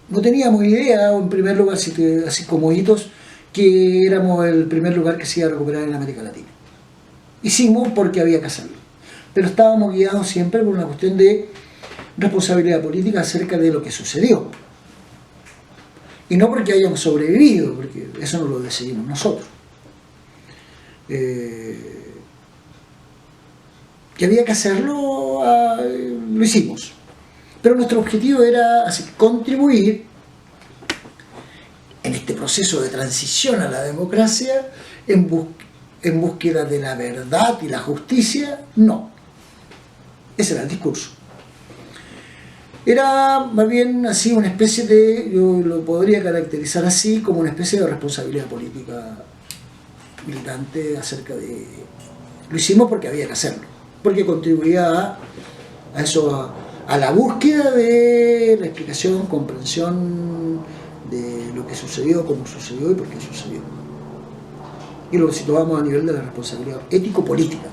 Speaker 2: No teníamos idea, en primer lugar, así como hitos, que éramos el primer lugar que se iba a recuperar en América Latina. Hicimos porque había que hacerlo, pero estábamos guiados siempre por una cuestión de responsabilidad política acerca de lo que sucedió, y no porque hayamos sobrevivido, porque eso no lo decidimos nosotros. Que había que hacerlo, lo hicimos, pero nuestro objetivo era contribuir en este proceso de transición a la democracia en búsqueda de la verdad y la justicia. No, ese era el discurso. Era más bien así una especie de, yo lo podría caracterizar así, como una especie de responsabilidad política militante acerca de... Lo hicimos porque había que hacerlo, porque contribuía a eso, a la búsqueda de la explicación, comprensión de lo que sucedió, cómo sucedió y por qué sucedió. Y lo situamos a nivel de la responsabilidad ético-política.